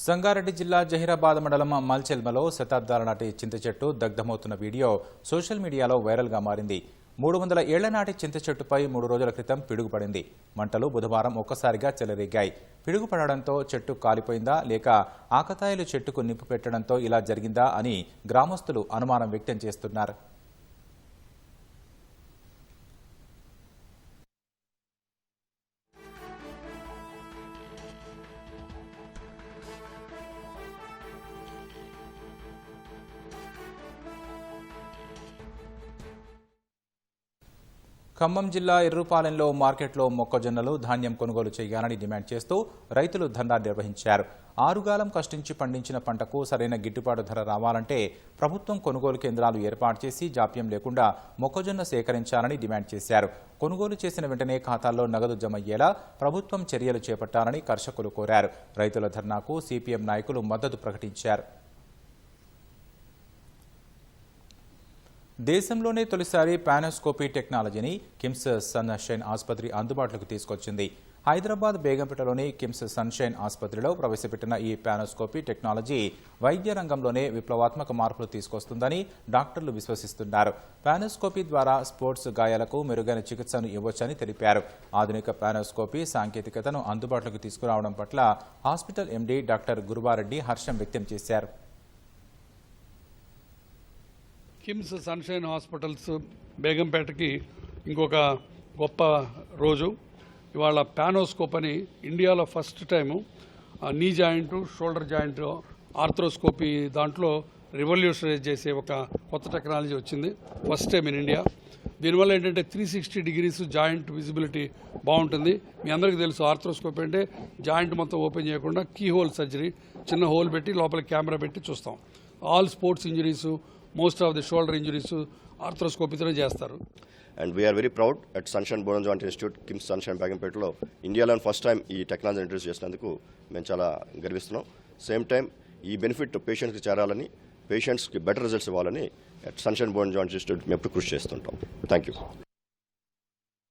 Sangareddy జిల్లా జహీరాబాద్ మండలం మల్చెల్మలో శతాబ్దాల నాటి చింత చెట్టు దగ్ధమవుతున్న వీడియో సోషల్ మీడియాలో వైరల్గా మారింది. 300 ఏళ్ల నాటి చింత చెట్టుపై 3 రోజుల క్రితం పిడుగుపడింది. మంటలు బుధవారం ఒక్కసారిగా చెలరేగాయి. పిడుగుపడడంతో చెట్టు కాలిపోయిందా లేక ఆకతాయిలు చెట్టుకు నిప్పు పెట్టడంతో ఇలా జరిగిందా అని గ్రామస్తులు అనుమానం వ్యక్తం చేస్తున్నారు. ఖమ్మం జిల్లా ఎర్రుపాలెంలో మార్కెట్లో మొక్కజొన్నలు, ధాన్యం కొనుగోలు చేయాలని డిమాండ్ చేస్తూ రైతులు ధర్నా నిర్వహించారు. 6 కాలం కష్టించి పండించిన పంటకు సరైన గిట్టుబాటు ధర రావాలంటే ప్రభుత్వం కొనుగోలు కేంద్రాలు ఏర్పాటు చేసి జాప్యం లేకుండా మొక్కజొన్న సేకరించాలని డిమాండ్ చేశారు. కొనుగోలు చేసిన వెంటనే ఖాతాల్లో నగదు జమయ్యేలా ప్రభుత్వం చర్యలు చేపట్టాలని కర్షకులు కోరారు. రైతుల ధర్నాకు సిపిఎం నాయకులు మద్దతు ప్రకటించారు. దేశంలోనే తొలిసారి పానోస్కోపీ టెక్నాలజీని కిమ్స్ సన్షైన్ ఆసుపత్రి అందుబాటులోకి తీసుకొచ్చింది. హైదరాబాద్ బేగంపేటలోని కిమ్స్ సన్షైన్ ఆసుపత్రిలో ప్రవేశపెట్టిన ఈ పానోస్కోపీ టెక్నాలజీ వైద్య రంగంలోనే విప్లవాత్మక మార్పులు తీసుకొస్తుందని డాక్టర్లు విశ్వసిస్తున్నారు. పానోస్కోపీ ద్వారా స్పోర్ట్స్ గాయాలకు మెరుగైన చికిత్సను ఇవ్వొచ్చని తెలిపారు. ఆధునిక పానోస్కోపీ సాంకేతికతను అందుబాటులోకి తీసుకురావడం పట్ల హాస్పిటల్ ఎండీ డాక్టర్ గురువారెడ్డి హర్షం వ్యక్తం చేశారు. కిమ్స్ సన్షైన్ హాస్పిటల్స్ బేగంపేటకి ఇంకొక గొప్ప రోజు. ఇవాళ పానోస్కోప్ అని ఇండియాలో first time knee joint, shoulder joint arthroscopy దాంట్లో రివల్యూషనైజ్ చేసే ఒక కొత్త టెక్నాలజీ వచ్చింది. First time in India. దీనివల్ల ఏంటంటే 360 డిగ్రీస్ జాయింట్ విజిబిలిటీ బాగుంటుంది. మీ అందరికీ తెలుసు ఆర్థ్రోస్కోపీ అంటే జాయింట్ మొత్తం ఓపెన్ చేయకుండా కీ హోల్ సర్జరీ, చిన్న హోల్ పెట్టి లోపల కెమెరా పెట్టి చూస్తాం. All sports injuries, most of the shoulder injuries ఆర్థ్రోస్కోపీతోనే చేస్తారు. And we are very proud at Sunshine bone and joint institute KIMS Sunshine బేగంపేటలో ఇండియాలో ఫస్ట్ టైం ఈ టెక్నాలజీ ఇంట్రడ్యూస్ చేసినందుకు మేము చాలా గర్విస్తున్నాం. సేమ్ టైం ఈ బెనిఫిట్ పేషెంట్స్కి చేరాలని, పేషెంట్స్కి బెటర్ రిజల్ట్స్ ఇవ్వాలని at Sunshine bone and joint institute మేము ఎప్పుడు కృషి చేస్తుంటాం. Thank you.